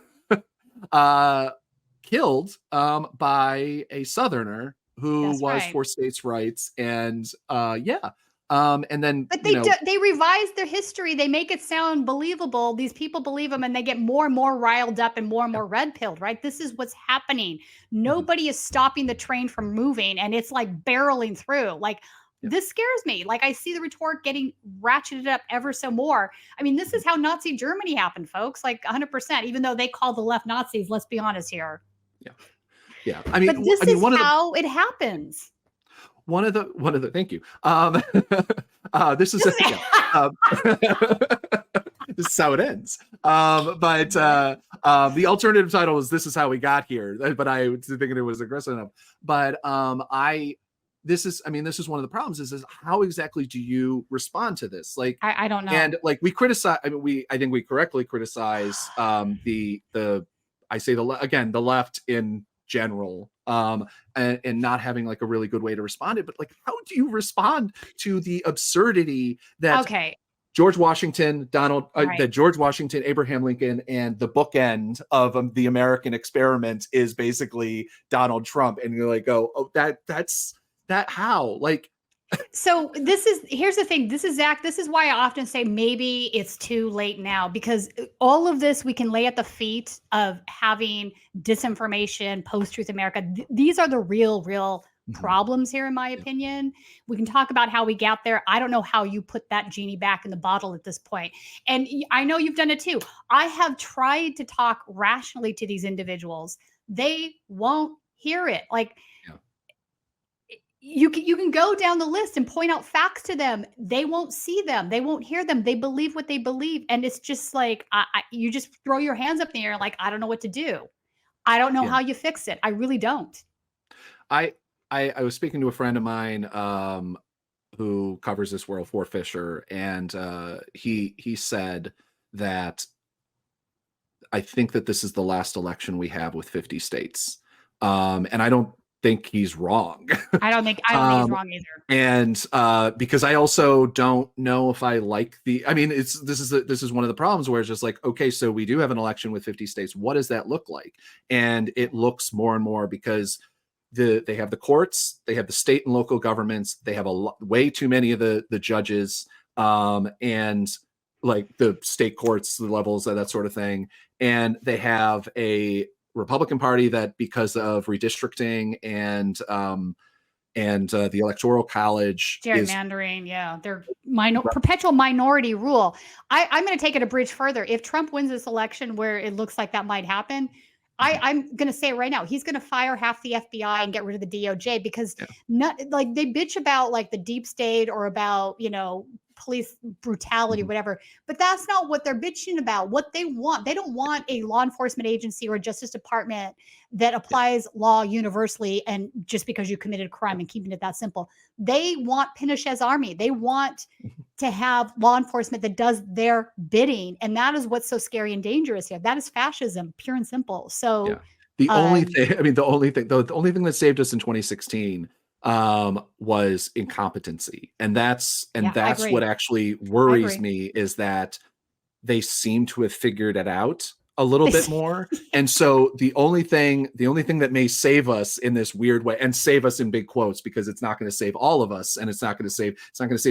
killed by a Southerner who was for states' rights, and and then but they revise their history. They make it sound believable. These people believe them, and they get more and more riled up and more red pilled. Right? This is what's happening. Nobody is stopping the train from moving, and it's like barreling through. Like. This scares me. Like I see the rhetoric getting ratcheted up ever so more. I mean, this is how Nazi Germany happened, folks. Like 100%. Even though they call the left Nazis, let's be honest here. Yeah. I mean, but this is how it happens. One of the. Thank you. This is this is how it ends. But the alternative title is "This is how we got here." But I was thinking it was aggressive enough. But this is one of the problems is how exactly do you respond to this? Like, I don't know. And like we criticize, I think we correctly criticize the left in general, and not having like a really good way to respond to it. But like, how do you respond to the absurdity that George Washington, Abraham Lincoln, and the bookend of the American experiment is basically Donald Trump, and you're like, oh, that's how like. So here's the thing. This is Zach. This is why I often say maybe it's too late now, because all of this we can lay at the feet of having disinformation, post-truth America. These are the real problems here, in my opinion. We can talk about how we got there. I don't know how you put that genie back in the bottle at this point. And I know you've done it too. I have tried to talk rationally to these individuals. They won't hear it. Like, you can go down the list and point out facts to them. They won't see them. They won't hear them. They believe what they believe. And it's just like, you just throw your hands up in the air like, I don't know what to do. I don't know how you fix it. I really don't. I was speaking to a friend of mine who covers this world for Fisher, and he said that I think that this is the last election we have with 50 states. And I don't think he's wrong. I don't think he's wrong either. And because I also don't know if I like this is one of the problems where it's just like, okay, so we do have an election with 50 states. What does that look like? And it looks more and more because they have the courts, they have the state and local governments, they have way too many of the judges, and like the state courts, the levels, that sort of thing. And they have a Republican Party that, because of redistricting and the Electoral College, gerrymandering, they're perpetual minority rule. I'm going to take it a bridge further. If Trump wins this election, where it looks like that might happen, I'm going to say it right now. He's going to fire half the FBI and get rid of the DOJ, because they bitch about like the deep state or about, police brutality or whatever, but that's not what they're bitching about. What they want, they don't want a law enforcement agency or a justice department that applies law universally and just because you committed a crime and keeping it that simple. They want Pinochet's army. They want to have law enforcement that does their bidding, and that is what's so scary and dangerous here. That is fascism, pure and simple. So the only thing that saved us in 2016 was incompetency. And that's agree. what actually worries me, is that they seem to have figured it out a little bit more. And so the only thing that may save us in this weird way, and save us in big quotes, because it's not going to save all of us, and it's not going to save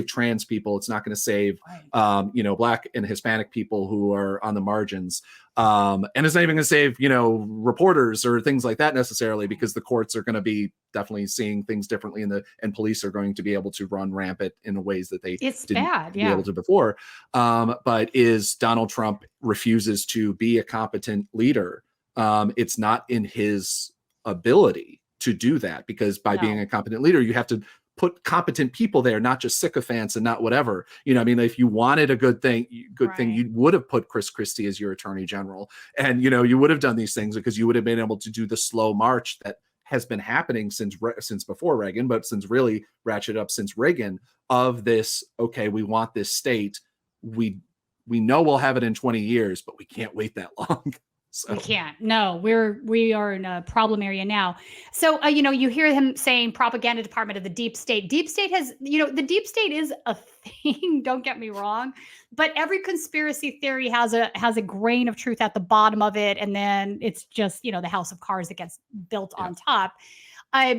trans people, it's not going to save Black and Hispanic people who are on the margins, and it's not even going to save reporters or things like that necessarily, because the courts are going to be definitely seeing things differently, and police are going to be able to run rampant in ways that they didn't be able to before. But is Donald Trump refuses to be a competent leader. It's not in his ability to do that, because by being a competent leader, you have to put competent people there, not just sycophants and not whatever. If you wanted a good thing, you would have put Chris Christie as your attorney general, and you would have done these things, because you would have been able to do the slow march that has been happening since before Reagan, but since really ratcheted up since Reagan, of this, okay, we want this state, we know we'll have it in 20 years, but we can't wait that long. So. We can't. No, we are in a problem area now. So, you hear him saying propaganda department of the deep state. Deep state has, the deep state is a thing. Don't get me wrong, but every conspiracy theory has a grain of truth at the bottom of it, and then it's just the house of cards that gets built on top.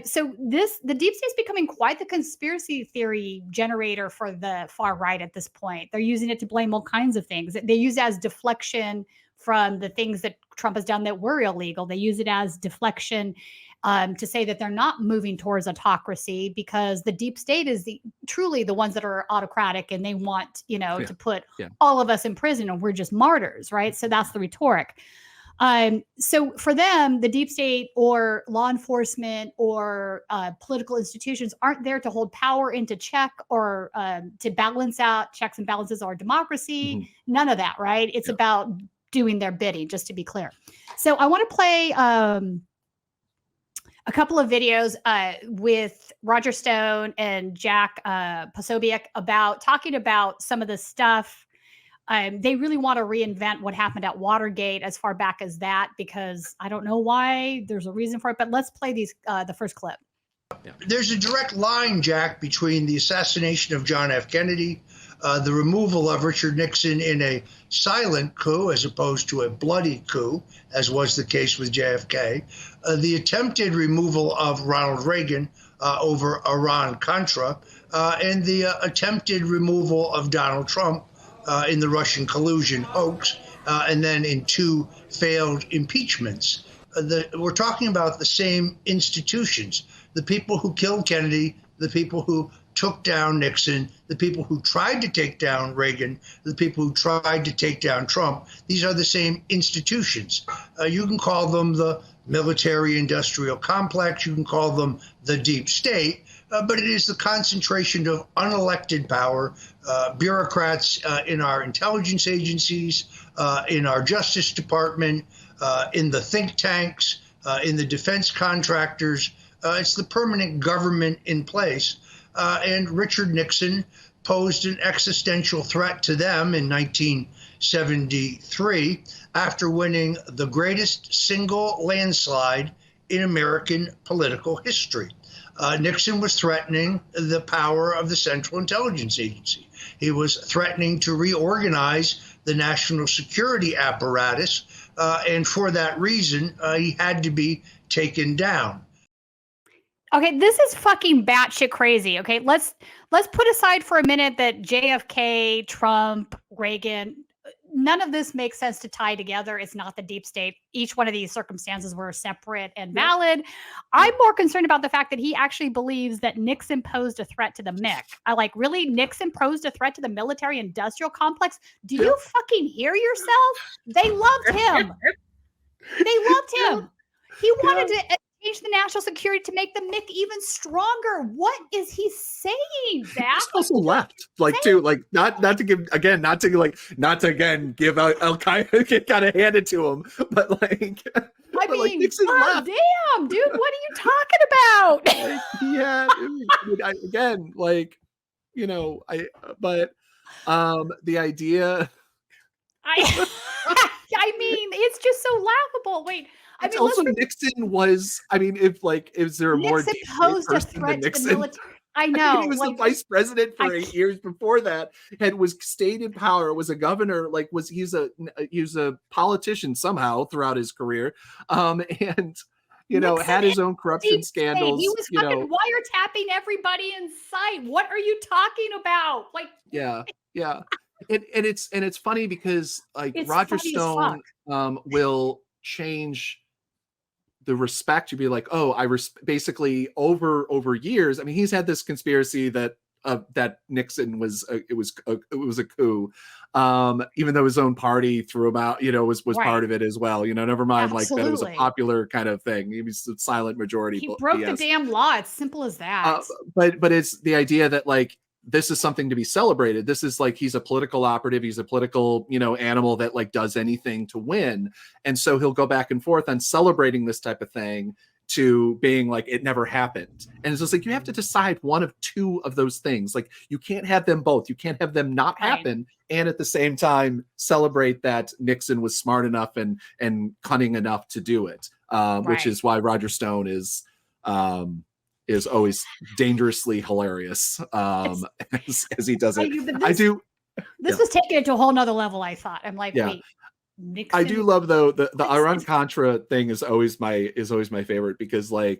So the deep state is becoming quite the conspiracy theory generator for the far right at this point. They're using it to blame all kinds of things. They use it as deflection from the things that Trump has done that were illegal. They use it as deflection to say that they're not moving towards autocracy, because the deep state is truly the ones that are autocratic, and they want, to put all of us in prison, and we're just martyrs, right? So that's the rhetoric. So for them, the deep state or law enforcement or political institutions aren't there to hold power into check or to balance out checks and balances or democracy. Mm-hmm. None of that, right? It's about doing their bidding, just to be clear. So I want to play a couple of videos with Roger Stone and Jack Posobiec talking about some of the stuff. They really want to reinvent what happened at Watergate as far back as that, because I don't know why. There's a reason for it, but let's play the first clip. There's a direct line, Jack, between the assassination of John F. Kennedy, the removal of Richard Nixon in a silent coup as opposed to a bloody coup, as was the case with JFK, the attempted removal of Ronald Reagan over Iran-Contra, and the attempted removal of Donald Trump in the Russian collusion hoax, and then in 2 failed impeachments. We're talking about the same institutions. The people who killed Kennedy, the people who took down Nixon, the people who tried to take down Reagan, the people who tried to take down Trump, these are the same institutions. You can call them the military-industrial complex, you can call them the deep state, but it is the concentration of unelected power, bureaucrats in our intelligence agencies, in our Justice Department, in the think tanks, in the defense contractors. It's the permanent government in place. And Richard Nixon posed an existential threat to them in 1973 after winning the greatest single landslide in American political history. Nixon was threatening the power of the Central Intelligence Agency. He was threatening to reorganize the national security apparatus, and for that reason, he had to be taken down. Okay, this is fucking batshit crazy. Okay, let's put aside for a minute that JFK, Trump, Reagan, none of this makes sense to tie together. It's not the deep state. Each one of these circumstances were separate and valid. I'm more concerned about the fact that he actually believes that Nixon posed a threat to the MIC. Really? Nixon posed a threat to the military-industrial complex? Do you fucking hear yourself? They loved him. They loved him. He wanted to change the national security to make the MIC even stronger. What is he saying, Zach? He's also left, not to give Al Qaeda kind of handed to him, but Nixon left. Damn, dude, what are you talking about? The idea. I mean, it's just so laughable. Wait, I mean, also Nixon was, I mean, is there a more Nixon dangerous posed a person than threat to the Nixon? military. I I mean, know. he was the vice president for 8 years before that, and was stayed in power, was a governor, he's a politician somehow throughout his career. And Nixon had his own is corruption deep state. scandals. He was fucking wiretapping everybody in sight. What are you talking about? Like, yeah. And it's funny because Roger funny as fuck. Stone will change the respect. You'd be like, oh, basically over years. I mean, he's had this conspiracy that Nixon was a coup, even though his own party threw him out, was Right. part of it as well. Never mind like that it was a Absolutely. popular kind of thing. He was a silent majority. He broke the damn law. It's simple as that. But it's the idea that this is something to be celebrated. This is he's a political operative. He's a political, animal that does anything to win. And so he'll go back and forth on celebrating this type of thing to being it never happened. And it's just you have to decide one of two of those things. You can't have them both. You can't have them not happen. And at the same time, celebrate that Nixon was smart enough and cunning enough to do it. Which is why Roger Stone is always dangerously hilarious as he does it. This was taking it to a whole nother level, I thought. I'm like, wait, Nixon. I do love though the Iran Contra thing is always my favorite, because the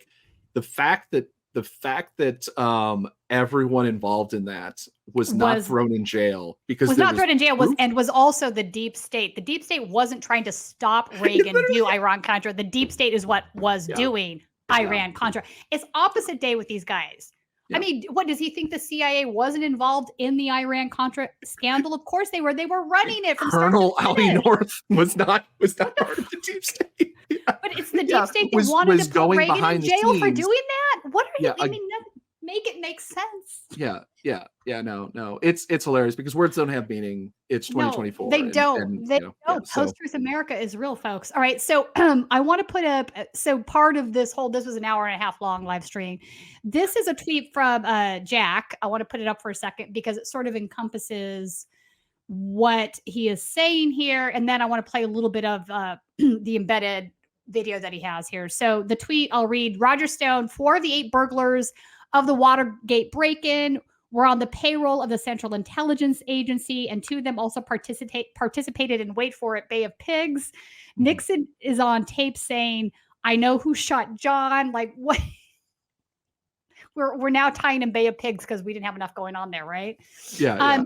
fact that everyone involved in that was not thrown in jail was also the deep state. The deep state wasn't trying to stop Reagan do Iran Contra. The deep state is what was doing Iran Contra. It's opposite day with these guys. I mean, what does he think the CIA wasn't involved in the Iran Contra scandal? Of course they were. They were running it from Colonel Ali North was not part of the deep state. But it's the deep state that wanted to put Reagan in jail for doing that. What are you? I mean, make it make sense. No. It's hilarious because words don't have meaning. It's 2024. They don't. Post-truth America is real, folks. All right. So I want to put up, part of this was an hour and a half long live stream. This is a tweet from Jack. I want to put it up for a second because it sort of encompasses what he is saying here. And then I want to play a little bit of the embedded video that he has here. So the tweet I'll read: Roger Stone, 4 of the 8 burglars of the Watergate break-in were on the payroll of the Central Intelligence Agency, and 2 of them also participated in, wait for it, Bay of Pigs. Mm-hmm. Nixon is on tape saying, "I know who shot John." Like, what? We're now tying in Bay of Pigs because we didn't have enough going on there, right? Yeah.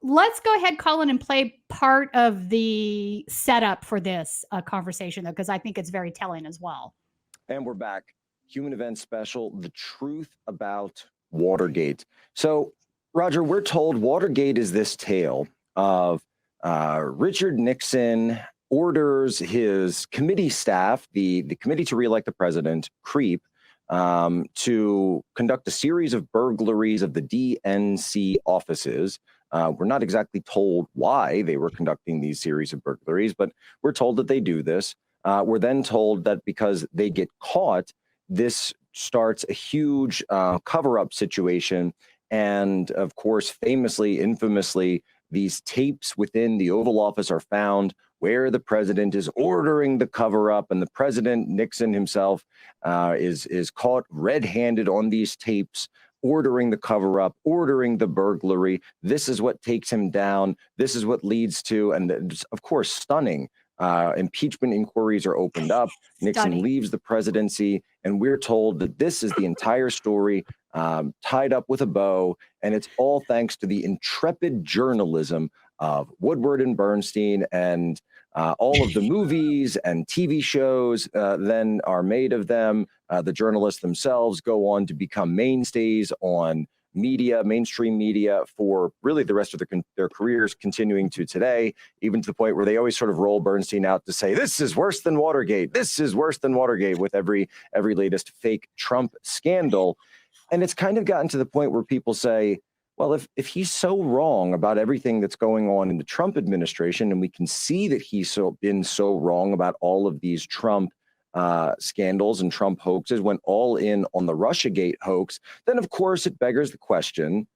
Let's go ahead, Colin, and play part of the setup for this conversation, though, because I think it's very telling as well. And we're back. Human Event Special, the truth about Watergate. So, Roger, we're told Watergate is this tale of Richard Nixon orders his committee staff, the committee to reelect the president, CREEP, to conduct a series of burglaries of the DNC offices. We're not exactly told why they were conducting these series of burglaries, but we're told that they do this. We're then told that because they get caught, this starts a huge cover-up situation. And of course, infamously, these tapes within the Oval Office are found where the president is ordering the cover-up, and the president, Nixon himself, is caught red-handed on these tapes, ordering the cover-up, ordering the burglary. This is what takes him down. This is what leads to, and of course, stunning impeachment inquiries are opened up. Nixon leaves the presidency, and we're told that this is the entire story tied up with a bow, and it's all thanks to the intrepid journalism of Woodward and Bernstein, and all of the movies and TV shows then are made of them. The journalists themselves go on to become mainstays on mainstream media for really the rest of their careers, continuing to today, even to the point where they always sort of roll Bernstein out to say, this is worse than Watergate. This is worse than Watergate, with every latest fake Trump scandal. And it's kind of gotten to the point where people say, well, if he's so wrong about everything that's going on in the Trump administration, and we can see that he's been so wrong about all of these Trump scandals and Trump hoaxes, went all in on the Russiagate hoax, then of course it beggars the question,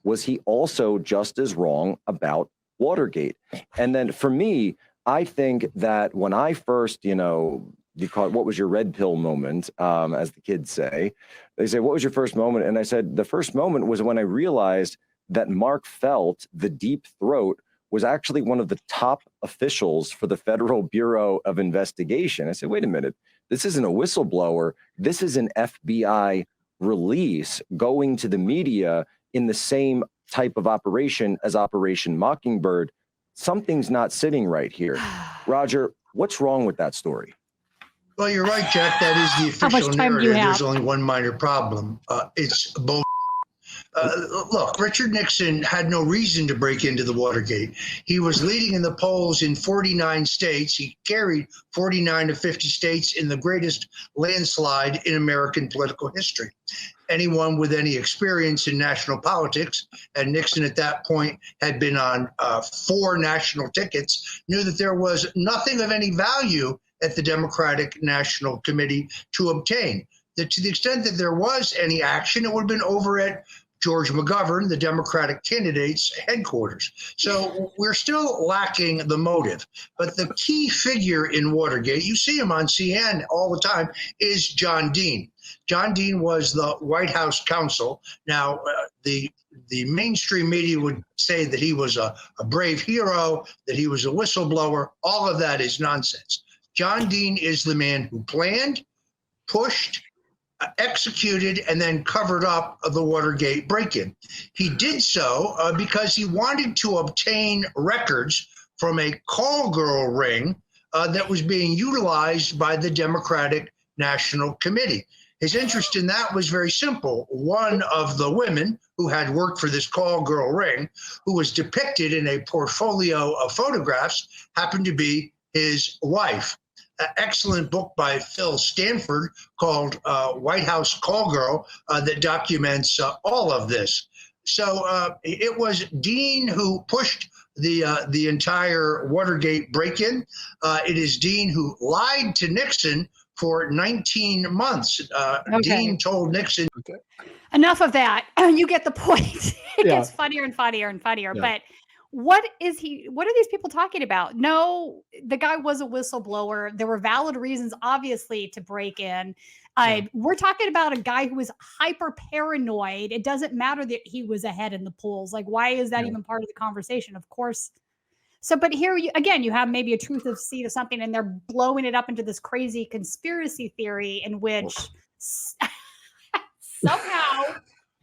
was he also just as wrong about Watergate? And then for me, I think that when I first, you call it, what was your red pill moment, as the kids say. They say, what was your first moment? And I said, the first moment was when I realized that Mark Felt, the deep throat, was actually one of the top officials for the Federal Bureau of Investigation. I said, wait a minute, this isn't a whistleblower. This is an FBI release going to the media in the same type of operation as Operation Mockingbird. Something's not sitting right here. Roger, what's wrong with that story? Well, you're right, Jack. That is the official narrative. There's only one minor problem. It's bull. Look, Richard Nixon had no reason to break into the Watergate. He was leading in the polls in 49 states. He carried 49 of 50 states in the greatest landslide in American political history. Anyone with any experience in national politics, and Nixon at that point had been on 4 national tickets, knew that there was nothing of any value at the Democratic National Committee to obtain. That to the extent that there was any action, it would have been over at George McGovern, the Democratic candidate's headquarters. So we're still lacking the motive. But the key figure in Watergate, you see him on CNN all the time, is John Dean. John Dean was the White House counsel. Now, the mainstream media would say that he was a brave hero, that he was a whistleblower. All of that is nonsense. John Dean is the man who planned, pushed, executed, and then covered up the Watergate break-in. He did so because he wanted to obtain records from a call girl ring that was being utilized by the Democratic National Committee. His interest in that was very simple. One of the women who had worked for this call girl ring, who was depicted in a portfolio of photographs, happened to be his wife. An excellent book by Phil Stanford called White House Call Girl that documents all of this. So it was Dean who pushed the entire Watergate break-in. It is Dean who lied to Nixon for 19 months. Dean told Nixon. Okay. Enough of that. You get the point. It gets funnier and funnier and funnier. Yeah. But what are these people talking about? No, the guy was a whistleblower. There were valid reasons, obviously, to break in. We're talking about a guy who was hyper paranoid. It doesn't matter that he was ahead in the polls. Like, why is that even part of the conversation? Of course. So, but here you have maybe a truth of seed or something, and they're blowing it up into this crazy conspiracy theory in which somehow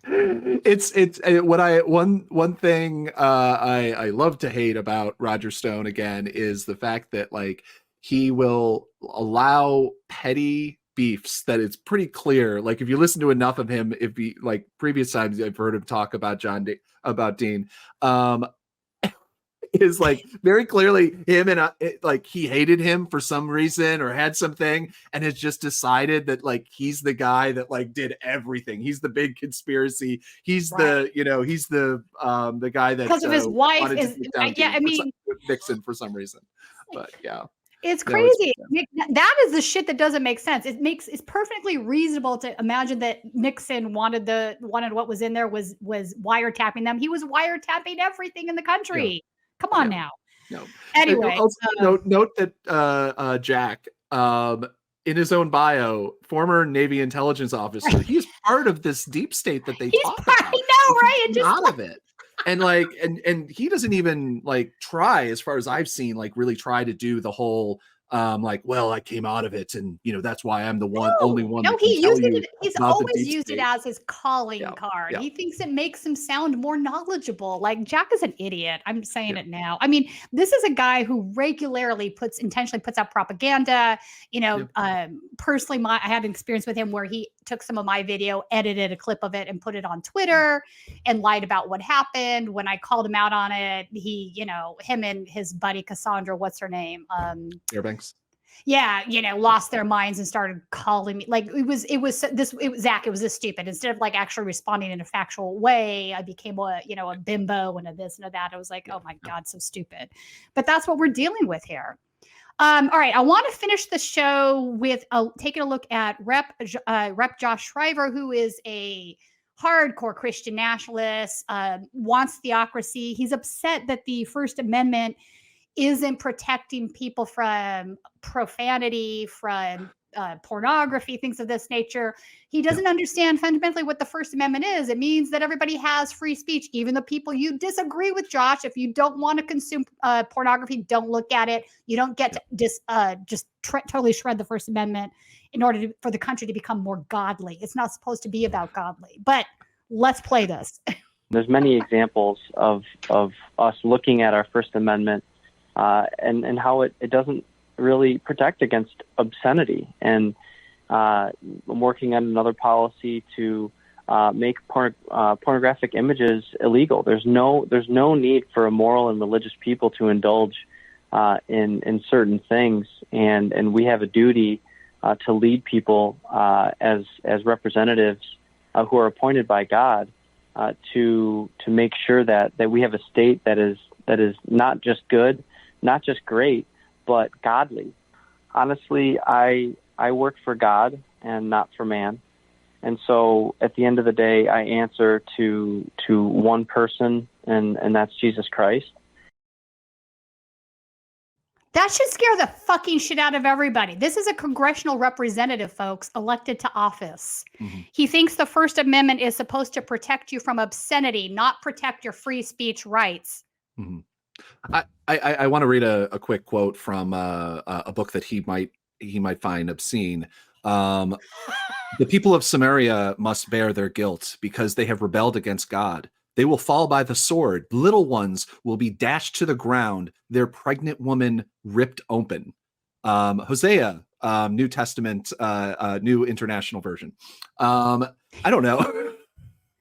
it's one thing I love to hate about Roger Stone again is the fact that like he will allow petty beefs that it's pretty clear. Like if you listen to enough of him, if he like previous times I've heard him talk about Dean, is like very clearly him and like he hated him for some reason or had something and has just decided that like he's the guy that like did everything. He's the big conspiracy. He's the the guy that because of his wife is Nixon for some reason. But yeah. It's crazy. That is the shit that doesn't make sense. It's perfectly reasonable to imagine that Nixon wanted what was in there was wiretapping them. He was wiretapping everything in the country. Yeah. Come on now. No. Anyway, note that Jack, in his own bio, former Navy intelligence officer, he's part of this deep state that they talk about. I know, right? He's out of it. And like, and he doesn't even like try, as far as I've seen, like really try to do the whole like, well, I came out of it, and that's why I'm the only one. No, he used it. He's always used it as his calling card. He thinks it makes him sound more knowledgeable. Like Jack is an idiot. I'm saying it now. I mean, this is a guy who regularly intentionally puts out propaganda. Personally, I had an experience with him where he took some of my video, edited a clip of it, and put it on Twitter, and lied about what happened. When I called him out on it, he, him and his buddy Cassandra, what's her name? Fairbanks. Yeah, lost their minds and started calling me like it was Zach. It was this stupid. Instead of like actually responding in a factual way, I became a bimbo and a this and a that. I was like, oh my God, so stupid. But that's what we're dealing with here. All right, I want to finish the show with taking a look at Rep. Josh Shriver, who is a hardcore Christian nationalist, wants theocracy. He's upset that the First Amendment isn't protecting people from profanity, from pornography, things of this nature. He doesn't understand fundamentally what the First Amendment is. It means that everybody has free speech, even the people you disagree with, Josh. If you don't want to consume pornography, don't look at it. You don't get to just totally shred the First Amendment in order for the country to become more godly. It's not supposed to be about godly, but let's play this. There's many examples of us looking at our First Amendment and how it doesn't really protect against obscenity. And I'm working on another policy to make pornographic images illegal. There's no need for a moral and religious people to indulge in certain things, and we have a duty to lead people as representatives who are appointed by God to make sure that we have a state that is not just good, not just great, but godly. Honestly, I work for God and not for man. And so at the end of the day, I answer to one person, and that's Jesus Christ. That should scare the fucking shit out of everybody. This is a congressional representative, folks, elected to office. Mm-hmm. He thinks the First Amendment is supposed to protect you from obscenity, not protect your free speech rights. Mm-hmm. I want to read a quick quote from a book that he might find obscene. The people of Samaria must bear their guilt because they have rebelled against God. They will fall by the sword. Little ones will be dashed to the ground, their pregnant woman ripped open. Hosea, New Testament, New International Version. I don't know.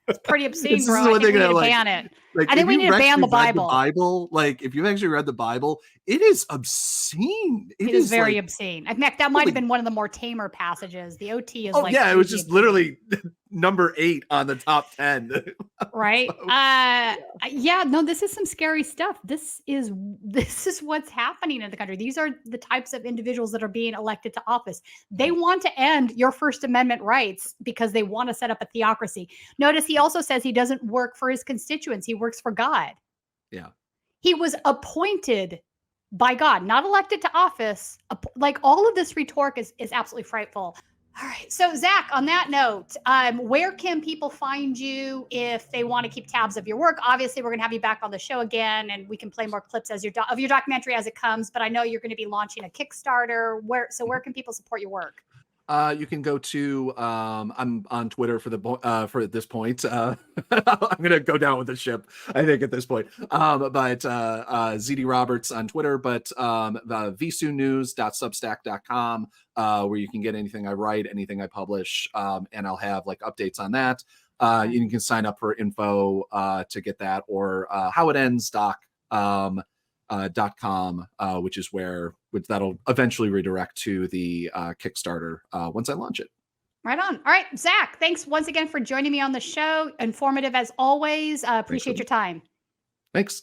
It's pretty obscene, bro. I think we need to ban it. I think we need to ban the Bible. Like, if you've actually read the Bible, it is obscene. It is very obscene. In fact, that might have been one of the more tamer passages. The OT is like... yeah, it was just obscene. Literally number 8 on the top 10. Right? Yeah, no, this is some scary stuff. This is what's happening in the country. These are the types of individuals that are being elected to office. They want to end your First Amendment rights because they want to set up a theocracy. Notice he also says he doesn't work for his constituents. He works for God. Yeah. He was appointed by God, not elected to office. Like, all of this rhetoric is absolutely frightful. All right. So, Zach, on that note, where can people find you if they want to keep tabs of your work? Obviously, we're going to have you back on the show again, and we can play more clips of your documentary as it comes. But I know you're going to be launching a Kickstarter. Where can people support your work? You can go to I'm on Twitter for this point. I'm gonna go down with the ship, I think, at this point. But ZD Roberts on Twitter, but vsunews.substack.com, where you can get anything I write, anything I publish, and I'll have like updates on that. You can sign up for info to get that, or howitends.com, which that'll eventually redirect to the Kickstarter once I launch it. Right on. All right, Zach, thanks once again for joining me on the show. Informative as always. Appreciate your time. Thanks.